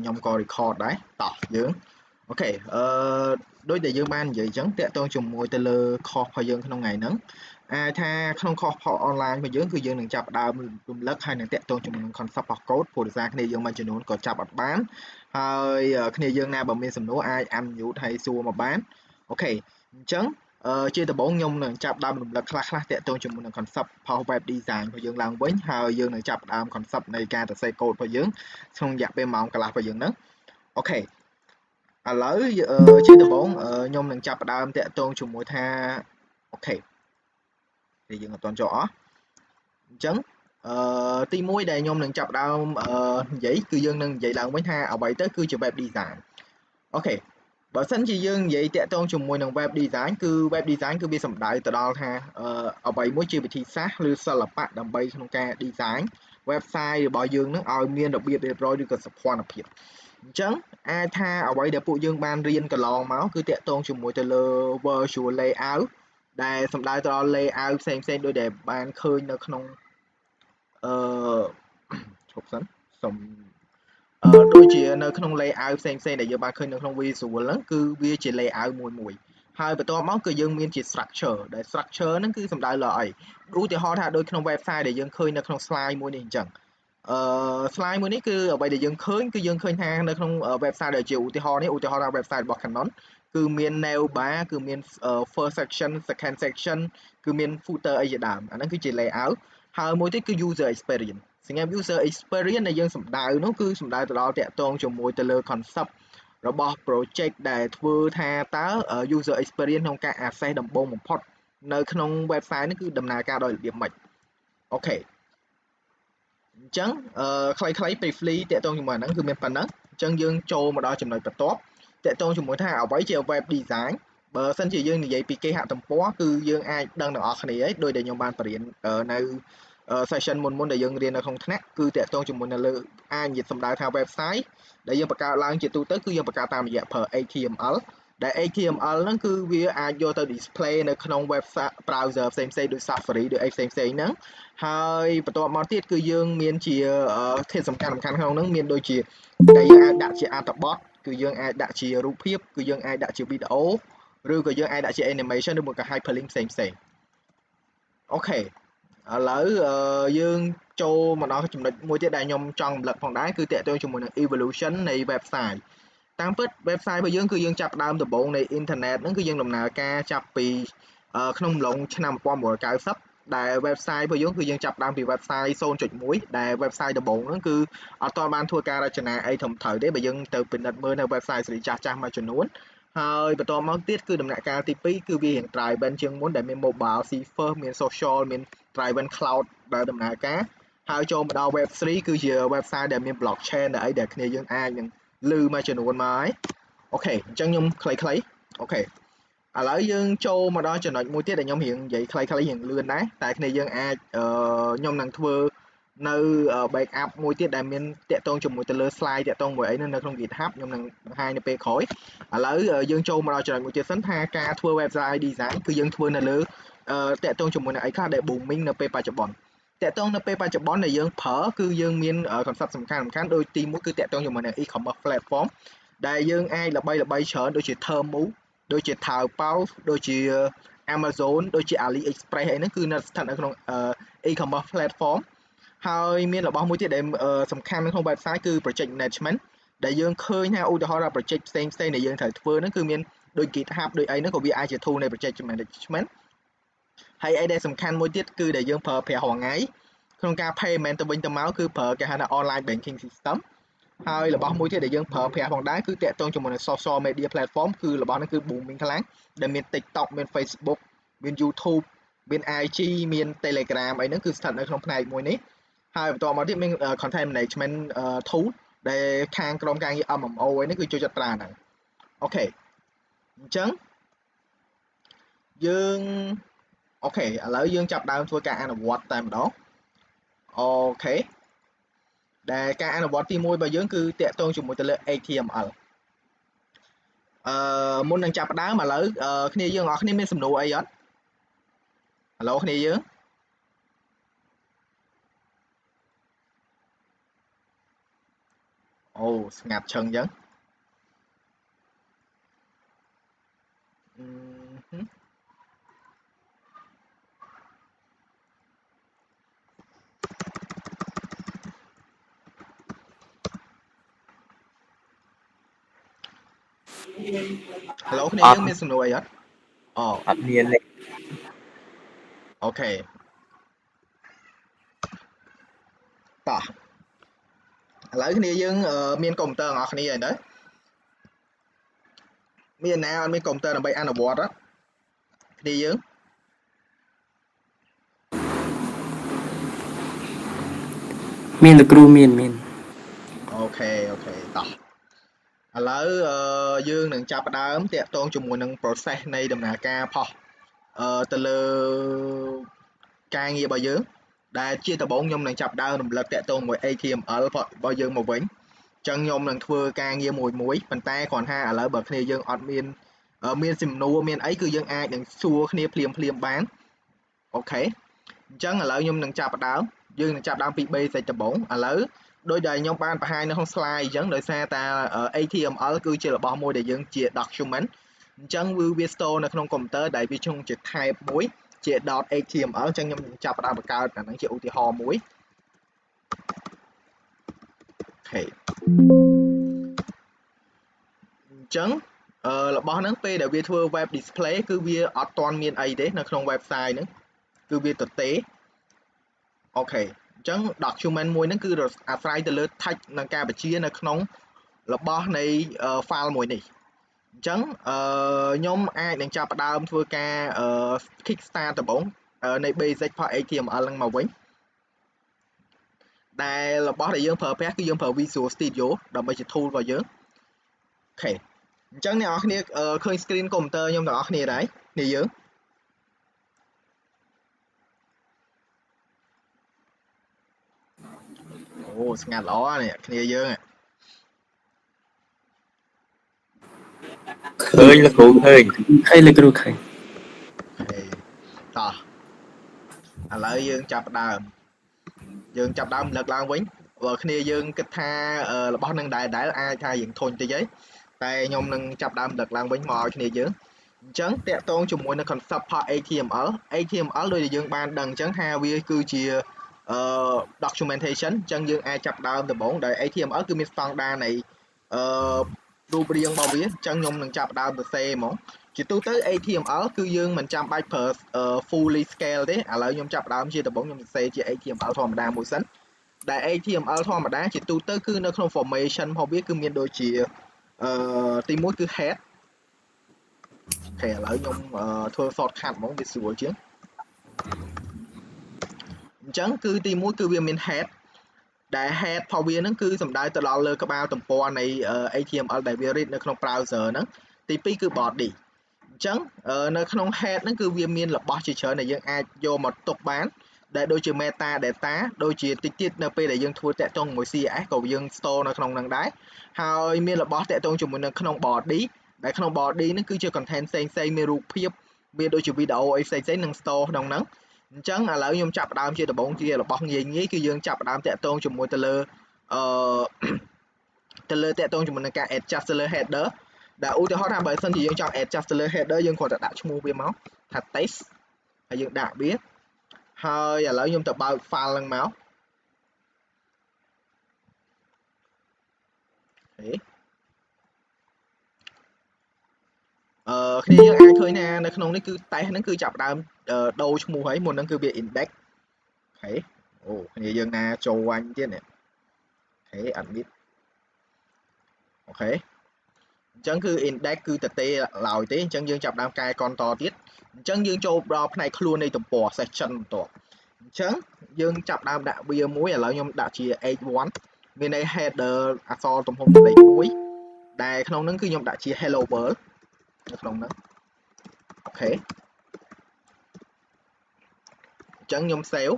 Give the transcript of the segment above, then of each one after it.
nhom có record đấy tỏ dưỡng ok đối để dương ban vậy chẳng tệ tôi chùm môi tê lơ kho hồi dương trong ngày nắng tha không kho họ online mà dưỡng cứ dương đừng chập đào đùm lắc hay là tệ tôi chùm mình còn sắp học code của ra cái này dương mà chỉ muốn có chập bán hơi cái này dương nào bằng miền sầm nấu ai ăn dụ thầy xua mà bán ok chẳng chia từ bốn nhung là chập đào đùm lắc khác tệ tôi chùm mình còn sắp học web design của dương làm với hơi dương là chập đào còn sắp này ca từ xây code của dương xong dạp bên mỏng cả là của dương đó ok lỡ chia từ bốn nhung đừng chập đào tệ tôi chùm môi tha ok thì dương là toàn chỗ chấn ti muối đây nhôm đừng chập đau giấy cư dân nâng vậy là mới tha ở vậy tới cư chụp web design ok bởi sẵn chi dương vậy tệ tôn chùm môi nâng web design cứ biết sầm đại từ đó ha ở vậy mới chia về thị sát lưu sao là bạn đầm bay không ca design website bỏ dương nó ao miên đặc biệt để rồi được sập khoan đặc biệt chấn ai tha ở vậy để phụ dương ban riêng cả lon máu cứ tệ tôn chùm môi từ lơ virtual layout đây sầm đại từ đó layout xem đôi đẹp ban khơi nó không chụp sẵn xong đôi chị nơi không layout xem để giờ bạn khơi nơi không visual lớn cứ vi chỉ layout mùi hai bữa to máu cứ dương miên chỉ structure để structure nó cứ sầm đại lợi đủ thì họ thà đôi không website để dương khơi nơi không slide mùi này chẳng slide mùi này cứ ở đây để dương khơi hàng nơi không website để chịu thì họ ra website bọc Canon cứ miền nail bar cứ miền first section second section cứ miền footer ấy đảm anh cứ chỉ layout hai mối tích cứ user experienceสิ่งนี้ user experience ในยังสำได้nó cứสำได้ตลอดแต่ตรงจมูกแต่เลย concept ระบบ project ได้ធ្វើថាតើ user experience ក្នុងការ access ដំបូងបំផុតនៅក្នុង website នេះគឺដំណើរការដោយរបៀបម៉េចអូខេអញ្ចឹងខ្លីៗ briefly តកតងជាមួយហ្នឹងគឺមានប៉ុណ្ណឹងអញ្ចឹងយើងចូលមកដល់ចំណុចបន្ទាប់តកតងជាមួយថាអ្វីជា web design បើសិនជាយើងនិយាយពីគេហទំព័រគឺយើងអាចដឹងទាំងអស់គ្នាហើយដោយដែលខ្ញុំបានបរៀននៅsession មុនដែលយើងរៀននៅក្នុងថ្នាក់គឺតកតងជាមួយនៅលើអាចនិយាយសម្ដៅថា website ដែលយើងបង្កើតឡើងជាទូទៅគឺយើងបង្កើតតាមរយៈប្រើ HTML ដែល HTML ហ្នឹងគឺវាអាចយកទៅ display នៅក្នុង website browser ផ្សេងៗដូច Safari ដូចអីផ្សេងៗហ្នឹងហើយបន្ទាប់មកទៀតគឺយើងមានជាធាតុសំខាន់ក្នុងហ្នឹងមានដូចជាដែលយើងអាចដាក់ជាអត្ថបទគឺយើងអាចដាក់ជារូបភាពគឺយើងអាចដាក់ជាវីដេអូឬក៏យើងអាចដាក់ជា animation ឬមួយក៏ hyperlink ផ្សេងអូខេឥឡូវយើងចូលមកដល់ចំណុចមួយទៀតដែលខ្ញុំចង់រំលឹកផងដែរគឺតកតងជាមួយនឹង evolution នៃ website តាមពិត website របស់យើងគឺយើងចាប់ផ្ដើមដំបូងនៃ internet ហ្នឹងគឺយើងដំណើរការចាប់ពីក្នុងអំឡុងឆ្នាំ1990ដែល website របស់យើងគឺយើងចាប់ផ្ដើមពី website 0.1 ដែល website ដំបូងហ្នឹងគឺអត់ទាន់បានធ្វើការរចនាអីត្រឹមត្រូវទេបើយើងទៅពិនិត្យមើលនៅ website សេរីចាស់មួយចំនួនហើយបន្តមកទៀតគឺដំណាក់កាលទី2គឺវារៀង driven ជាងមុនដែលមាន mobile first មាន social មាន driven cloud ដែលដំណើរការហើយចូលមកដល់ web 3គឺជា website ដែលមាន blockchain ដែលអីដែលគ្នាយើងអាចនឹងឮមួយចំនួនមកហើយអូខេអញ្ចឹងខ្ញុំខ្លីៗអូខេឥឡូវយើងចូលមកដល់ចំណុចមួយទៀតដែលខ្ញុំរៀងនិយាយខ្លីៗរៀងលឿនដែរតែគ្នាយើងអាចខ្ញុំនឹងធ្វើនៅ backup មួយទៀតដែលមានតាក់ទងជាមួយទៅលើ slide តាក់ទងមួយអីនៅក្នុង GitHub ខ្ញុំនឹងបង្ហាញនៅពេលក្រោយឥឡូវយើងចូលមកដល់ចំណុចមួយទៀតសិនថាការធ្វើ website design គឺយើងធ្វើនៅលើតាក់ទងជាមួយនឹងអីខ្លះដែល booming នៅពេលបច្ចុប្បន្នតាក់ទងនៅពេលបច្ចុប្បន្នដែលយើងប្រើគឺយើងមាន concept សំខាន់ដូចទី1គឺតាក់ទងជាមួយនឹង e-commerce platform ដែលយើងអាចល្បីច្រើនដូចជា Temu ដូចជា Taobao ដូចជា Amazon ដូចជា AliExpress អីហ្នឹងគឺនៅស្ថិតនៅក្នុង e-commerce platform ហើយមានរបស់មួយទៀតដែលសំខាន់នៅក្នុង website គឺ project management ដែលយើងឃើញថាឧទាហរណ៍ថា project ផ្សេងដែលយើងត្រូវធ្វើហ្នឹងគឺមានដូច GitHub ដូចអីហ្នឹងក៏វាអាចជា tool នៃ project management ហើយអីដែលសំខាន់មួយទៀតគឺដែលយើងប្រើប្រាស់រាល់ថ្ងៃក្នុងការ payment ទៅវិញទៅមកគឺប្រើគេហៅថា online banking system ហើយរបស់មួយទៀតដែលយើងប្រើប្រាស់ផងដែរគឺតាក់ទងជាមួយនឹង social media platform គឺរបស់ហ្នឹងគឺ booming ខ្លាំងដែលមាន TikTok មាន Facebook មាន YouTube មាន IG មាន Telegram អីហ្នឹងគឺស្ថិតនៅក្នុងផ្នែកមួយនេះហើយបន្តមកទៀតមាន content management tool ដែលខាងក្រុមការងារ MMO អីហ្នឹងគឺចូលចិត្តប្រើហ្នឹងអូខេអញ្ចឹងយើងអូខេឥឡូវយើងចាប់ដើមធ្វើការអនុវត្តតែម្ដងអូខេដែលការអនុវត្តទី1របស់យើងគឺតាក់ទងជាមួយទៅលើ HTML មុននឹងចាប់ផ្ដើមឥឡូវគ្នាយើងអ្នកគ្នាមានសំណួរអីអត់ឥឡូវគ្នាយើង អូស្ងាត់ឈឹងអញ្ចឹងហៅគ្នាយើងមានសំណួរអីអត់អូ អត់មានទេ អូខេតោះឥឡូវគ្នាយើងមានកុំព្យូទ័រទាំងអស់គ្នាហើយទៅមានណាអត់មានកុំព្យូទ័រដើម្បីអនុវត្តអត់គ្នាយើង មានលោកគ្រូមានអូខេតោះឥឡូវយើងនឹងចាប់ផ្ដើមតាក់ទងជាមួយនឹង process នៃដំណើរការផុសទៅលើការងាររបស់យើងដែលជាដំបូងខ្ញុំនឹងចាប់ផ្ដើមរំលឹកតាក់ទងមួយ HTML របស់យើងមកវិញអញ្ចឹងខ្ញុំនឹងធ្វើការងារមួយប៉ុន្តែគ្រាន់ថាឥឡូវបើគ្នាយើងអត់មានសំណួរមានអីគឺយើងអាចនឹងសួរគ្នាភ្លាមបានអូខេអញ្ចឹងឥឡូវខ្ញុំនឹងចាប់ផ្ដើមយើងនឹងចាប់ផ្ដើមពី basic ដំបូងឥឡូវដោយដែលខ្ញុំបានបង្ហាញនៅក្នុង slide អញ្ចឹងដោយសារតា HTML គឺជារបស់មួយដែលយើងជា document អញ្ចឹងវា store នៅក្នុងកុំព្យូទ័រដែលវាជា type មួយជា .html អញ្ចឹងខ្ញុំចាប់ផ្ដើមបង្កើតអាហ្នឹងជាឧទាហរណ៍មួយអូខេអញ្ចឹងរបស់ហ្នឹងពេលដែលវាធ្វើ web display គឺវាអត់ទាន់មានអីទេនៅក្នុង website ហ្នឹងគឺវាទទេអូខេអញ្ចឹង document មួយហ្នឹងគឺអាស្រ័យទៅលើ text និងការបញ្ជានៅក្នុងរបស់នៃ file មួយនេះអញ្ចឹងខ្ញុំអាចនឹងចាប់ផ្ដើមធ្វើការ kick start ដំបូងនៃ basic HTML ហ្នឹងមកវិញដែលរបស់ដែលយើងប្រើប្រាស់គឺយើងប្រើ Visual Studio ដើម្បីជា tool របស់យើងអូខេអញ្ចឹងអ្នកនរគ្នាឃើញ screen កុំព្យូទ័រខ្ញុំទាំងអស់គ្នាដែរគ្នាយើងអូស្ងាត់ល្អនេះគ្នាយើងឃើញលោកគ្រូឃើញលោកគ្រូឃើញអូខេតោះឥឡូវយើងចាប់ផ្ដើមលើកឡើងវិញបើគ្នាយើងគិតថារបស់នឹងដែលអាចថាយើងធុញតិចហើយតែខ្ញុំនឹងចាប់ដើមលើកឡើងវិញមកឲ្យគ្នាយើងអញ្ចឹងតាក់ទងជាមួយនឹង concept HTML ដូចដែលយើងបានដឹងអញ្ចឹងថាវាគឺជាdocumentation អញ្ចឹងយើងអាចចាប់ដើមដំបូងដោយ HTML គឺមានស្តង់ដារនៃរូបរាងរបស់វាអញ្ចឹងខ្ញុំនឹងចាប់ដើមសរសេរហ្មងជាទូទៅ HTML គឺយើងមិនចាំបាច់ប្រើ fully scale ទេឥឡូវខ្ញុំចាប់ដើមជាដំបូងខ្ញុំសរសេរជា HTML ធម្មតាមួយសិនដែល HTML ធម្មតាជាទូទៅគឺនៅក្នុង formation របស់វាគឺមានដូចជាទី1គឺ head អូខេឥឡូវខ្ញុំធ្វើ shortcut ហ្មងវាស្រួលជាងអញ្ចឹងគឺទី1គឺវាមាន head ដែល head របស់វាហ្នឹងគឺសំដៅទៅដល់លើក្បាលទំព័រនៃ HTML ដែលវា read នៅក្នុង browser ហ្នឹងទី2គឺ body អញ្ចឹងនៅក្នុង head ហ្នឹងគឺវាមានរបស់ជាច្រើនដែលយើងអាចយកមកទុកបានដែលដូចជា meta data ដូចជាតិចទៀតនៅពេលដែលយើងធ្វើតាក់ទងជាមួយ CSS ក៏យើង store នៅក្នុងហ្នឹងដែរហើយមានរបស់តាក់ទងជាមួយនៅក្នុង body ដែលក្នុង body ហ្នឹងគឺជា content ផ្សេងមានរូបភាពមានដូចជាវីដេអូអីផ្សេងនឹង store ក្នុងហ្នឹងអញ្ចឹងឥឡូវខ្ញុំចាប់ផ្ដើមជាដំបូងជារបស់ងាយគឺយើងចាប់ផ្ដើមតាក់ទងជាមួយទៅលើតាក់ទងជាមួយនឹងការ adjust ទៅលើ header ដែលឧទាហរណ៍ថាបើសិនជាយើងចង់ adjust ទៅលើ header យើងគ្រាន់តែដាក់ឈ្មោះវាមកថា text ហើយយើងដាក់វាហើយឥឡូវខ្ញុំទៅបើក file ហ្នឹងមកគ្នាយើងអាចឃើញថានៅក្នុងនេះគឺ test ហ្នឹងគឺចាប់ផ្ដើមដូរឈ្មោះហើយមុនហ្នឹងគឺវា index អូគ្នាយើងណាចូលវាញ់ទៀតនេះadmit អូខេអញ្ចឹងគឺ index គឺតទេឡើយទេអញ្ចឹងយើងចាប់ដើមកែកនតទៀតអញ្ចឹងយើងចូលដល់ផ្នែកខ្លួននៃទំព័រ section បន្ទាប់អញ្ចឹងយើងចាប់ដើមដាក់វាមួយឥឡូវខ្ញុំដាក់ជា h1 មានន័យ header អក្សរទំហំលេខ1ដែលក្នុងហ្នឹងគឺខ្ញុំដាក់ជា hello world នៅក្នុងហ្នឹងអូខេអញ្ចឹងខ្ញុំ save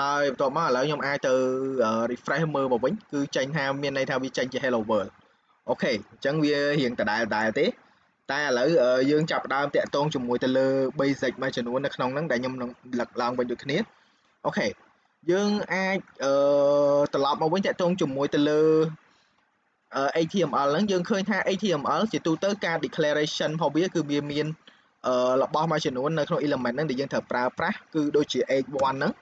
ហើយបន្ទាប់មកឥឡូវខ្ញុំអាចទៅ refresh មើលមកវិញគឺចេញថាមានន័យថាវាចេញជា hello world អូខេអញ្ចឹងវារៀងដដែលទេតែឥឡូវយើងចាប់ផ្ដើមតាក់ទងជាមួយទៅលើ basic មួយចំនួននៅក្នុងហ្នឹងដែលខ្ញុំនឹងលើកឡើងវិញដូចគ្នាអូខេយើងអាចត្រឡប់មកវិញតាក់ទងជាមួយទៅលើ HTML ហ្នឹងយើងឃើញថា HTML ជាទូទៅការ declaration របស់វាគឺវាមានរបស់មួយចំនួននៅក្នុង element ហ្នឹងដែលយើងត្រូវប្រើប្រាស់គឺដូចជា h1 ហ្នឹង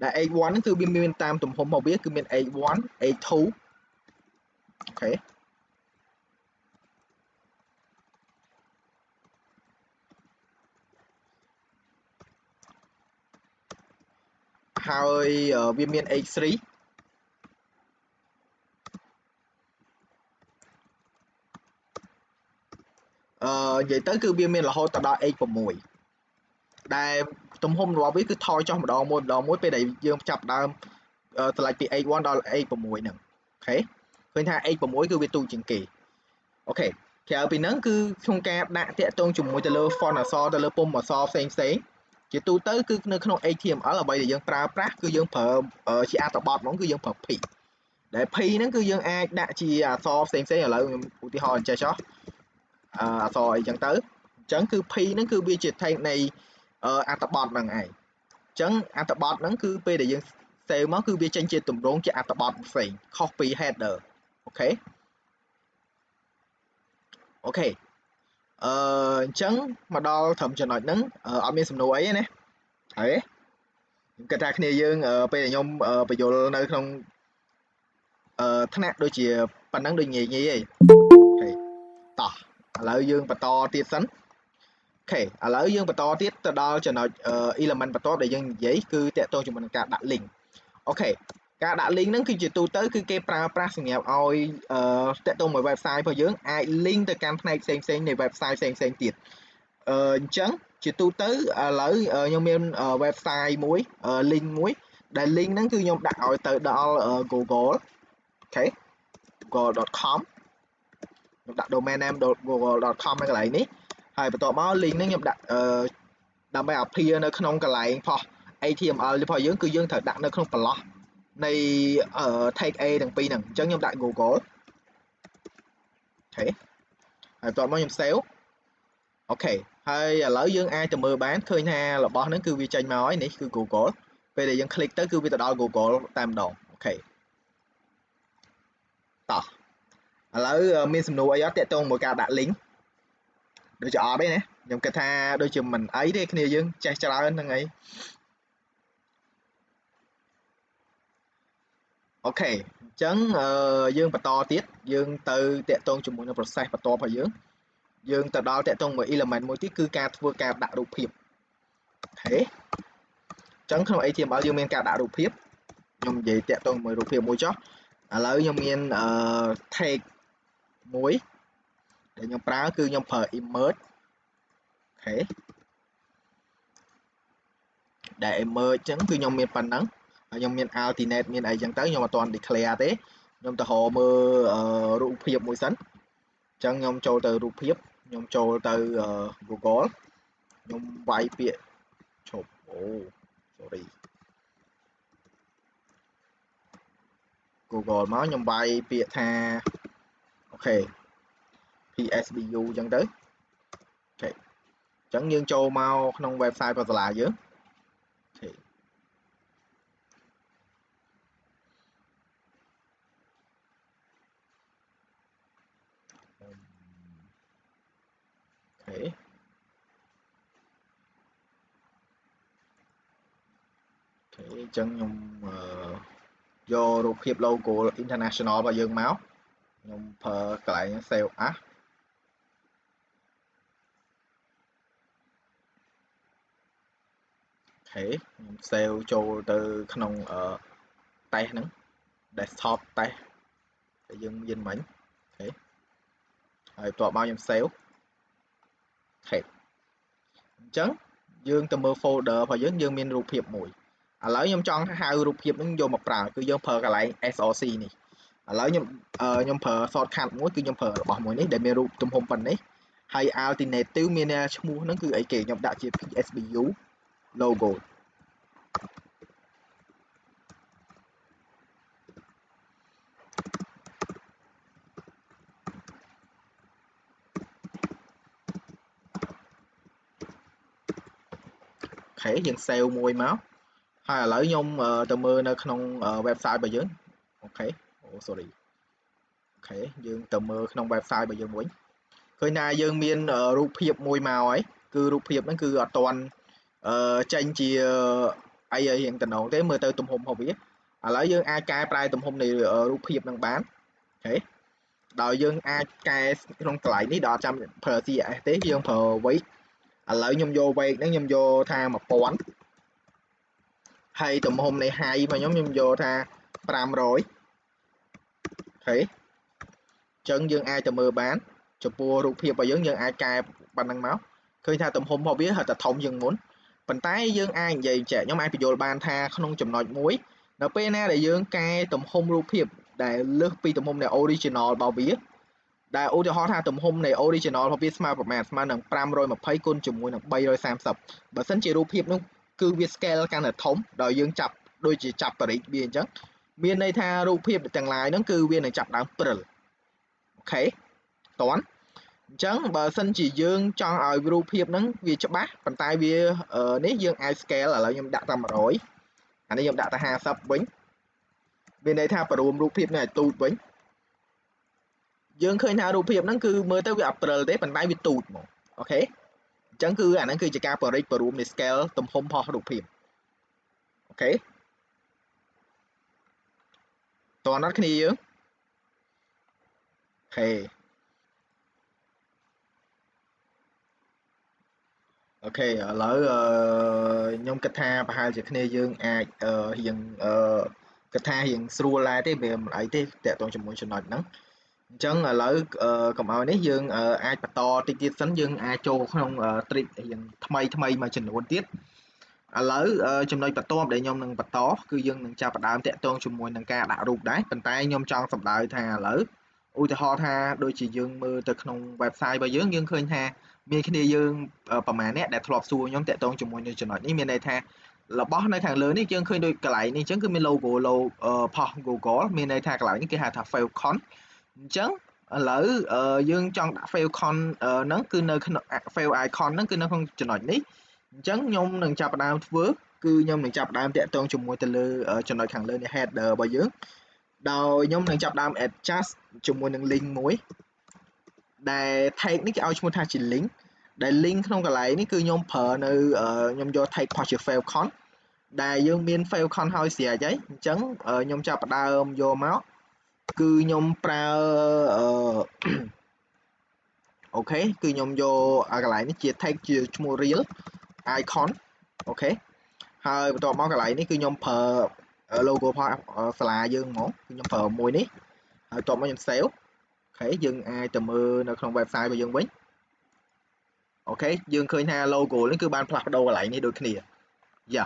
ដែល h1 ហ្នឹងគឺវាមានតាមទំហំរបស់វាគឺមាន h1 h2 អូខេហើយវាមាន h3 និយាយទៅគឺវាមានរហូតទៅដល់ h6 ដែលទំហំរបស់វាគឺថយចុះម្ដងមួយពេលដែលយើងចាប់ដើមតម្លៃពី h1 ដល់ h6 ហ្នឹងអូខេឃើញថា h6 គឺវាទូជាងគេអូខេក្រៅពីហ្នឹងគឺក្នុងការដាក់តាក់ទងជាមួយទៅលើ font អក្សរទៅលើពុម្ពអក្សរផ្សេងជាទូទៅគឺនៅក្នុង HTML អ្វីដែលយើងប្រើប្រាស់គឺយើងប្រើជាអត្ថបទហ្មងគឺយើងប្រើ P ដែល P ហ្នឹងគឺយើងអាចដាក់ជាអក្សរផ្សេងឥឡូវខ្ញុំឧទាហរណ៍អញ្ចេះចុះអក្សរអីចឹងទៅអញ្ចឹងគឺ P ហ្នឹងគឺវាជា tag នៃអត្ថបទហ្នឹងឯងអញ្ចឹងអត្ថបទហ្នឹងគឺពេលដែលយើង save មកគឺវាចេញជាទម្រង់ជាអត្ថបទផ្សេងខុសពី header អូខេអញ្ចឹងមកដល់ត្រឹមចំណុចហ្នឹងអត់មានសំណួរអីទេណាហើយខ្ញុំគិតថាគ្នាយើងពេលដែលខ្ញុំបញ្យល់នៅក្នុងថ្នាក់ដូចជាប៉ុណ្ណឹងដូចងាយឯងហេតោះឥឡូវយើងបន្តទៀតសិនអូខេឥឡូវយើងបន្តទៀតទៅដល់ចំណុចelement បន្ទាប់ដែលយើងនិយាយគឺតាក់ទងជាមួយនឹងការដាក់ link អូខេការដាក់ link ហ្នឹងគឺជាទូទៅគឺគេប្រើប្រាស់សម្រាប់ឲ្យតាក់ទងមួយ website របស់យើងអាច link ទៅកាន់ផ្នែកផ្សេងនៃ website ផ្សេងទៀតអញ្ចឹងជាទូទៅឥឡូវខ្ញុំមាន website មួយ link មួយដែល link ហ្នឹងគឺខ្ញុំដាក់ឲ្យទៅដល់ Google អូខេ google.com ខ្ញុំដាក់ domain name google.com នៅកន្លែងនេះហើយបន្ទាប់មក link ហ្នឹងខ្ញុំដាក់ដើម្បី appear នៅក្នុងកន្លែងផុស HTML របស់យើងគឺយើងត្រូវដាក់នៅក្នុងប្រឡោះនៃ tag A ទាំងពីរហ្នឹងអញ្ចឹងខ្ញុំដាក់ Google អូខេហើយបន្ទាប់មកខ្ញុំ save អូខេហើយឥឡូវយើងអាចទៅមើលបានឃើញថារបស់ហ្នឹងគឺវាចេញមកហើយនេះគឺ Google ពេលដែលយើង click ទៅគឺវាទៅដល់ Google តែម្ដងអូខេតោះឥឡូវមានសំណួរអីអត់តាក់ទងមួយការដាក់ link ដូចជាអត់ទេណាខ្ញុំគិតថាដូចជាមិនអីទេគ្នាយើងចេះច្រើនហ្នឹងអីអូខេអញ្ចឹងយើងបន្តទៀតយើងទៅតាក់ទងជាមួយនឹង process បន្ទាប់របស់យើងទៅដល់តាក់ទងមួយ element មួយទៀតគឺការធ្វើការដាក់រូបភាពអូខេអញ្ចឹងក្នុង HTML យើងមានការដាក់រូបភាពខ្ញុំនិយាយតាក់ទងមួយរូបភាពមួយចុះឥឡូវខ្ញុំមានtag មួយដែលខ្ញុំប្រើគឺខ្ញុំប្រើ image អូខេដែល image អញ្ចឹងគឺខ្ញុំមានប៉ុណ្ណឹងហើយខ្ញុំមាន alternate មានអីចឹងទៅខ្ញុំអត់ទាន់ declare ទេខ្ញុំទៅរកមើលរូបភាពមួយសិនអញ្ចឹងខ្ញុំចូលទៅរូបភាពខ្ញុំចូលទៅ Google ខ្ញុំវាយពាក្យឈប់អូ sorry Google មកខ្ញុំវាយពាក្យថាអូខេ PSBU អញ្ចឹងទៅអូខេអញ្ចឹងយើងចូលមកក្នុង website របស់សាលាយើងអូខេអញ្ចឹងខ្ញុំយករូបភាព logo international របស់យើងមកខ្ញុំប្រើកន្លែង save as អូខេខ្ញុំ save ចូលទៅក្នុងtest ហ្នឹង desktop test ដែលយើងមានមិញអូខេហើយបន្ទាប់មកខ្ញុំ save អូខេអញ្ចឹងយើងទៅមើល folder របស់យើងមានរូបភាពមួយឥឡូវខ្ញុំចង់ហៅរូបភាពហ្នឹងយកមកប្រើគឺយើងប្រើកន្លែង src នេះឥឡូវខ្ញុំប្រើ shortcut មួយគឺខ្ញុំប្រើរបស់មួយនេះដែលមានរូបទំហំប៉ុណ្នេះហើយ alternative មានឈ្មោះហ្នឹងគឺអីគេខ្ញុំដាក់ជា PSBU logo អូខេយើង save មួយមកហើយឥឡូវខ្ញុំទៅមើលនៅក្នុង website របស់យើងអូខេអូ sorry អូខេយើងទៅមើលក្នុង website របស់យើងវិញឃើញថាយើងមានរូបភាពមួយមកហើយគឺរូបភាពហ្នឹងគឺអត់ទាន់ចេញជាអីឲ្យរៀងតំណងទេមើលទៅទំហំរបស់វាឥឡូវយើងអាចកែប្រែទំហំនៃរូបភាពហ្នឹងបានអូខេដោយយើងអាចកែក្នុងកន្លែងនេះដល់ចាំប្រើ CSS ទេយើងប្រើ weight ឥឡូវខ្ញុំយក weight ហ្នឹងខ្ញុំយកថា1000ហើយទំហំនៃ height របស់ខ្ញុំយកថា500អូខេអញ្ចឹងយើងអាចទៅមើលបានចំពោះរូបភាពរបស់យើងអាចកែប៉ុណ្ណឹងមកឃើញថាទំហំរបស់វាហៅថាធំជាងមុនប៉ុន្តែយើងអាចនិយាយចេះខ្ញុំអាចបញ្យល់បានថាក្នុងចំណុចមួយនៅពេលណាដែលយើងកែទំហំរូបភាពដែលលើសពីទំហំនៃ original របស់វាដែលឧទាហរណ៍ថាទំហំនៃ original របស់វាស្មើប្រមាណស្មើនឹង520គុណជាមួយនឹង330បើសិនជារូបភាពនោះគឺវា scale កាន់តែធំដោយយើងចាប់ដូចជាចាប់បរិចវាអញ្ចឹងមានន័យថារូបភាពទាំងឡាយហ្នឹងគឺវានឹងចាប់ដើមព្រិលអូខេតន់អញ្ចឹងបើសិនជាយើងចង់ឲ្យរូបភាពហ្នឹងវាច្បាស់ប៉ុន្តែវានេះយើងអាច scale ឥឡូវខ្ញុំដាក់តែ100អានេះខ្ញុំដាក់តែ50វិញមានន័យថាបរួមរូបភាពនេះឲ្យទូចវិញយើងឃើញថារូបភាពហ្នឹងគឺមើលទៅវាអត់ព្រិលទេប៉ុន្តែវាទូចហ្មងអូខេអញ្ចឹងគឺអាហ្នឹងគឺជាការបរិចបរួមនៃ scale ទំហំរបស់រូបភាពអូខេតើអត់គ្នាយើងអូខេអូខេឥឡូវខ្ញុំគិតថាប្រហែលជាគ្នាយើងអាចរៀងគិតថារៀងស្រួលដែរទេវាមិនអីទេតាក់ទងជាមួយចំណុចហ្នឹងអញ្ចឹងឥឡូវកុំឲ្យនេះយើងអាចបន្តតិចទៀតសិនយើងអាចចូលក្នុង trick រៀងថ្មីមួយចំនួនទៀតឥឡូវចំណុចបន្ទាប់ដែលខ្ញុំនឹងបន្តគឺយើងនឹងចាប់ផ្ដើមតាក់ទងជាមួយនឹងការដាក់រូបដែរប៉ុន្តែខ្ញុំចង់សម្ដៅថាឥឡូវឧទាហរណ៍ថាដូចជាយើងមើលទៅក្នុង website របស់យើងឃើញថាមានគ្នាយើងប្រហែលអ្នកដែលធ្លាប់សួរខ្ញុំតាក់ទងជាមួយនឹងចំណុចនេះមានន័យថារបស់នៅខាងលើនេះយើងឃើញដូចកន្លែងនេះអញ្ចឹងគឺមាន logo ផុស Google មានន័យថាកន្លែងនេះគេហៅថា favicon អញ្ចឹងឥឡូវយើងចង់ដាក់ favicon ហ្នឹងគឺនៅក្នុង fav icon ហ្នឹងគឺនៅក្នុងចំណុចនេះអញ្ចឹងខ្ញុំនឹងចាប់ផ្ដើមធ្វើគឺខ្ញុំនឹងចាប់ផ្ដើមតាក់ទងជាមួយទៅលើចំណុចខាងលើនេះ header របស់យើងដោយខ្ញុំនឹងចាប់ផ្ដើម adjust ជាមួយនឹង link មួយដែល tag នេះគេឲ្យឈ្មោះថាជា link ដែល link ក្នុងកន្លែងនេះគឺខ្ញុំប្រើនៅខ្ញុំយក tag ផុសជា favicon ដែលយើងមាន favicon ហើយស្រេចហើយអញ្ចឹងខ្ញុំចាប់ផ្ដើមយកមកគឺខ្ញុំប្រើអូខេគឺខ្ញុំយកកន្លែងនេះជា tag ជាឈ្មោះ real icon អូខេហើយបន្ទាប់មកកន្លែងនេះគឺខ្ញុំប្រើ logo ផុសសាលាយើងហ្មងគឺខ្ញុំប្រើមួយនេះហើយបន្ទាប់មកខ្ញុំ save អូខេយើងអាចទៅមើលនៅក្នុង website របស់យើងវិញអូខេយើងឃើញថា logo នេះគឺបានផ្លាស់ប្ដូរកន្លែងនេះដូចគ្នាយ៉ា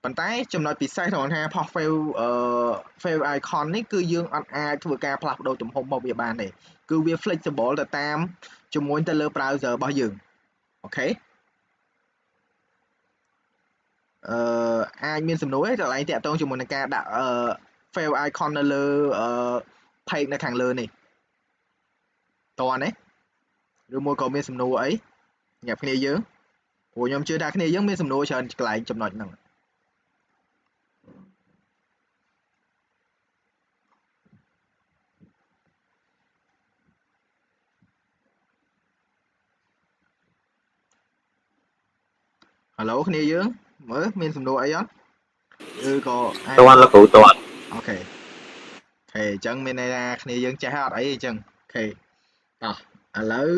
ប៉ុន្តែចំណុចពិសេសត្រង់ថាផុស fav icon នេះគឺយើងអត់អាចធ្វើការផ្លាស់ប្ដូរទំហំរបស់វាបានទេគឺវា flexible ទៅតាមជាមួយទៅលើ browser របស់យើងអូខេអាចមានសំណួរកន្លែងតាក់ទងជាមួយនឹងការដាក់fav icon នៅលើ page នៅខាងលើនេះតើណាឬមួយក៏មានសំណួរអីញ៉ាំគ្នាយើងព្រោះខ្ញុំជឿថាគ្នាយើងមានសំណួរច្រើនកន្លែងចំណុចហ្នឹងហៅឡូគ្នាយើងមើលមានសំណួរអីអត់ឬក៏តន់លោកគ្រូតន់អូខេអញ្ចឹងមានន័យថាគ្នាយើងចេះអត់អីអញ្ចឹងអូខេតោះឥឡូវ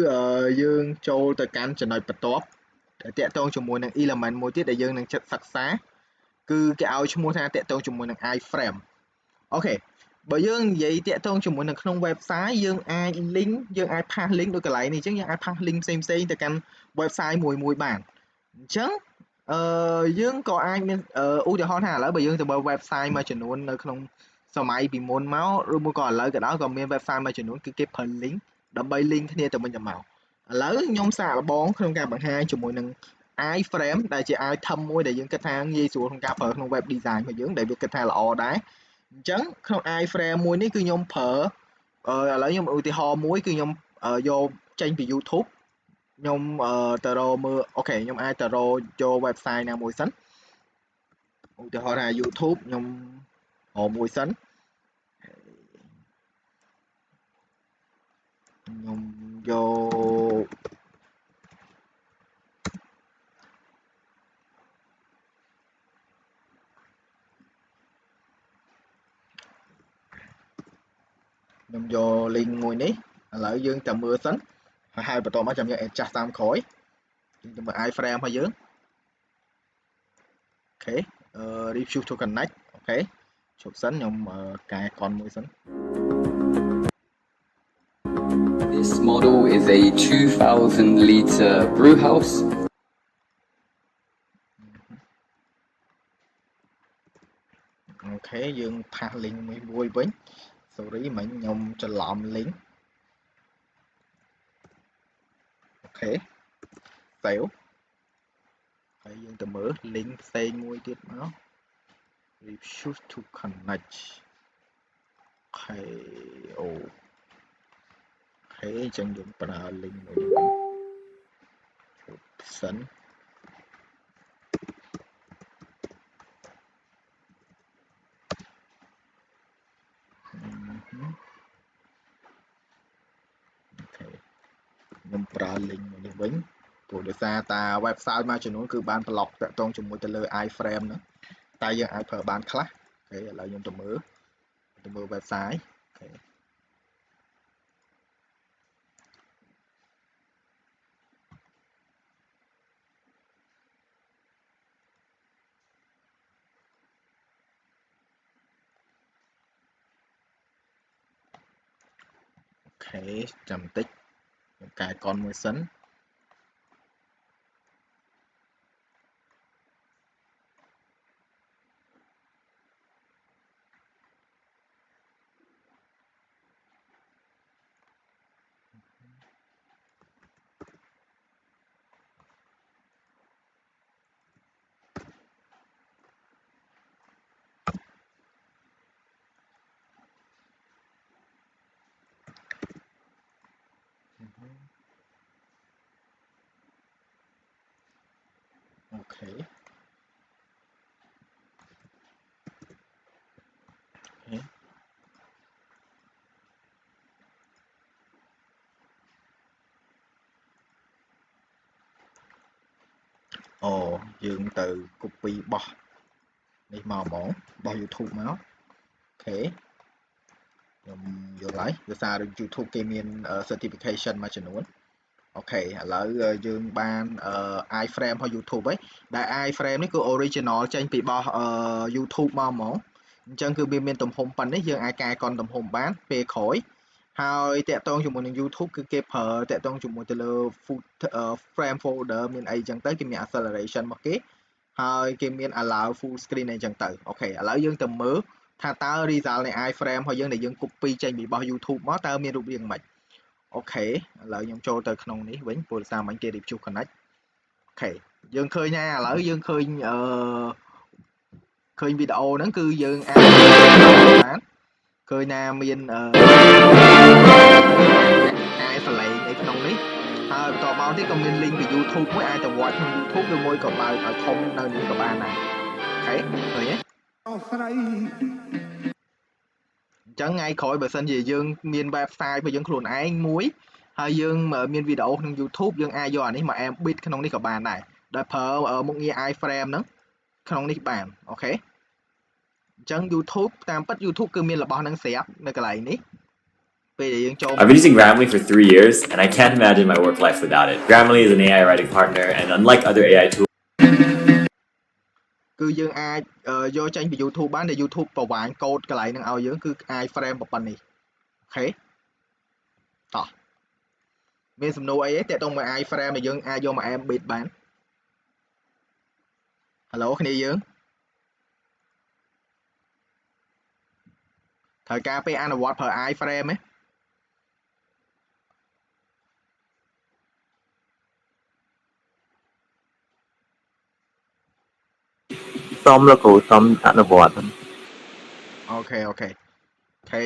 យើងចូលទៅកាន់ចំណុចបន្ទាប់ដែលតាក់ទងជាមួយនឹង element មួយទៀតដែលយើងនឹងសិក្សាគឺគេឲ្យឈ្មោះថាតាក់ទងជាមួយនឹង iframe អូខេបើយើងនិយាយតាក់ទងជាមួយនៅក្នុង website យើងអាច link យើងអាច pass link ដូចកន្លែងនេះអញ្ចឹងយើងអាច pass link ផ្សេងៗទៅកាន់ website មួយបានអញ្ចឹងយើងក៏អាចមានឧទាហរណ៍ថាឥឡូវបើយើងទៅមើល website មួយចំនួននៅក្នុងសម័យពីមុនមកឬមួយក៏ឥឡូវក៏ដោយក៏មាន website មួយចំនួនគឺគេប្រើ link ដើម្បី link គ្នាទៅវិញទៅមកឥឡូវខ្ញុំសាកល្បងក្នុងការបង្ហាញជាមួយនឹង iframe ដែលជា item មួយដែលយើងគិតថាងាយស្រួលក្នុងការប្រើក្នុង web design របស់យើងដែលវាគិតថាល្អដែរអញ្ចឹងក្នុង iframe មួយនេះគឺខ្ញុំប្រើឥឡូវខ្ញុំឧទាហរណ៍មួយគឺខ្ញុំយកចេញពី YouTube ខ្ញុំទៅរកមើលអូខេខ្ញុំអាចទៅរកចូល website ណាមួយសិនឧទាហរណ៍ថា YouTube ខ្ញុំរកមួយសិន ខ្ញុំយកlink មួយនេះឥឡូវយើងតែមើលសិនហើយបន្តមកចាំយើង adjust តាមក្រោយយើងទៅមើល iframe របស់យើងអូខេrefuse to connect អូខេជប់សិនខ្ញុំកែកនមួយសិន This model is a 2,000-liter brew house. អូខេយើងផាស link មួយវិញ sorry មិញខ្ញុំច្រឡំ link អូខេ save ហើយយើងទៅមើល link ផ្សេងមួយទៀតមក refuse to connect អូខេអញ្ចឹងយើងប្រើ link មួយនេះវិញ option អូខេខ្ញុំប្រើ link មួយនេះវិញព្រោះដោយសារតា website មួយចំនួនគឺបាន block តាក់ទងជាមួយទៅលើ iframe ហ្នឹងតែយើងអាចប្រើបានខ្លះអូខេឥឡូវខ្ញុំទៅមើល website អូខេចាំបន្តិចខ្ញុំកែកនមួយសិនអូខេអូយើងទៅ copy បោះនេះមកហ្មងបោះ YouTube មកអូខេខ្ញុំយល់ហើយដោយសារ YouTube គេមាន certification មួយចំនួនអូខេឥឡូវយើងបាន iframe របស់ YouTube ហើយដែល iframe នេះគឺ original ចេញពីបោះ YouTube មកហ្មងអញ្ចឹងគឺវាមានទំហំប៉ុណ្នេះយើងអាចកែកនទំហំបានពេលក្រោយហើយតាក់ទងជាមួយនឹង YouTube គឺគេប្រើតាក់ទងជាមួយទៅលើ frame folder មានអីចឹងទៅគេមាន acceleration របស់គេហើយគេមាន allow full screen អីចឹងទៅអូខេឥឡូវយើងទៅមើលថាតើ result នៃ iframe របស់យើងដែលយើង copy ចេញពីបោះ YouTube មកតើមានរូបរាងម៉េចអូខេឥឡូវខ្ញុំចូលទៅក្នុងនេះវិញព្រោះសារមិញគេ refuse connect អូខេយើងឃើញណាឥឡូវយើងឃើញឃើញវីដេអូហ្នឹងគឺយើងអាចបានឃើញណាមានអាយសលេងនៅក្នុងនេះហើយបន្តមកទៀតក៏មាន link ពី YouTube មួយអាចទៅ watch ក្នុង YouTube ឬមួយក៏បើកឲ្យធំនៅនេះក៏បានដែរអូខេឃើញទេអញ្ចឹងថ្ងៃក្រោយបើសិនជាយើងមាន website របស់យើងខ្លួនឯងមួយហើយយើងមានវីដេអូក្នុង YouTube យើងអាចយកអានេះមក embed ក្នុងនេះក៏បានដែរដោយប្រើមុខងារ iframe ហ្នឹងក្នុងនេះបានអូខេអញ្ចឹង YouTube តាមពិត YouTube គឺមានរបស់ហ្នឹងស្រាប់នៅកន្លែងនេះពេលដែលយើងចូល I've been using Grammarly for 3 years, and I can't imagine my work life without it. Grammarly is an AI writing partner, and unlike other AI tools, គឺយើងអាចយកចេញពី YouTube បានដែល YouTube ប្រវាញកូដកន្លែងហ្នឹងឲ្យយើងគឺ iframe ប៉ុណ្ណេះអូខេតោះមានសំណួរអីទេតាក់ទងមួយ iframe ដែលយើងអាចយកមក embed បាន Hello គ្នាយើងត្រូវការពេលអនុវត្តប្រើ iframe ទេសុំលោកគ្រូសុំអនុវត្តអូខេអ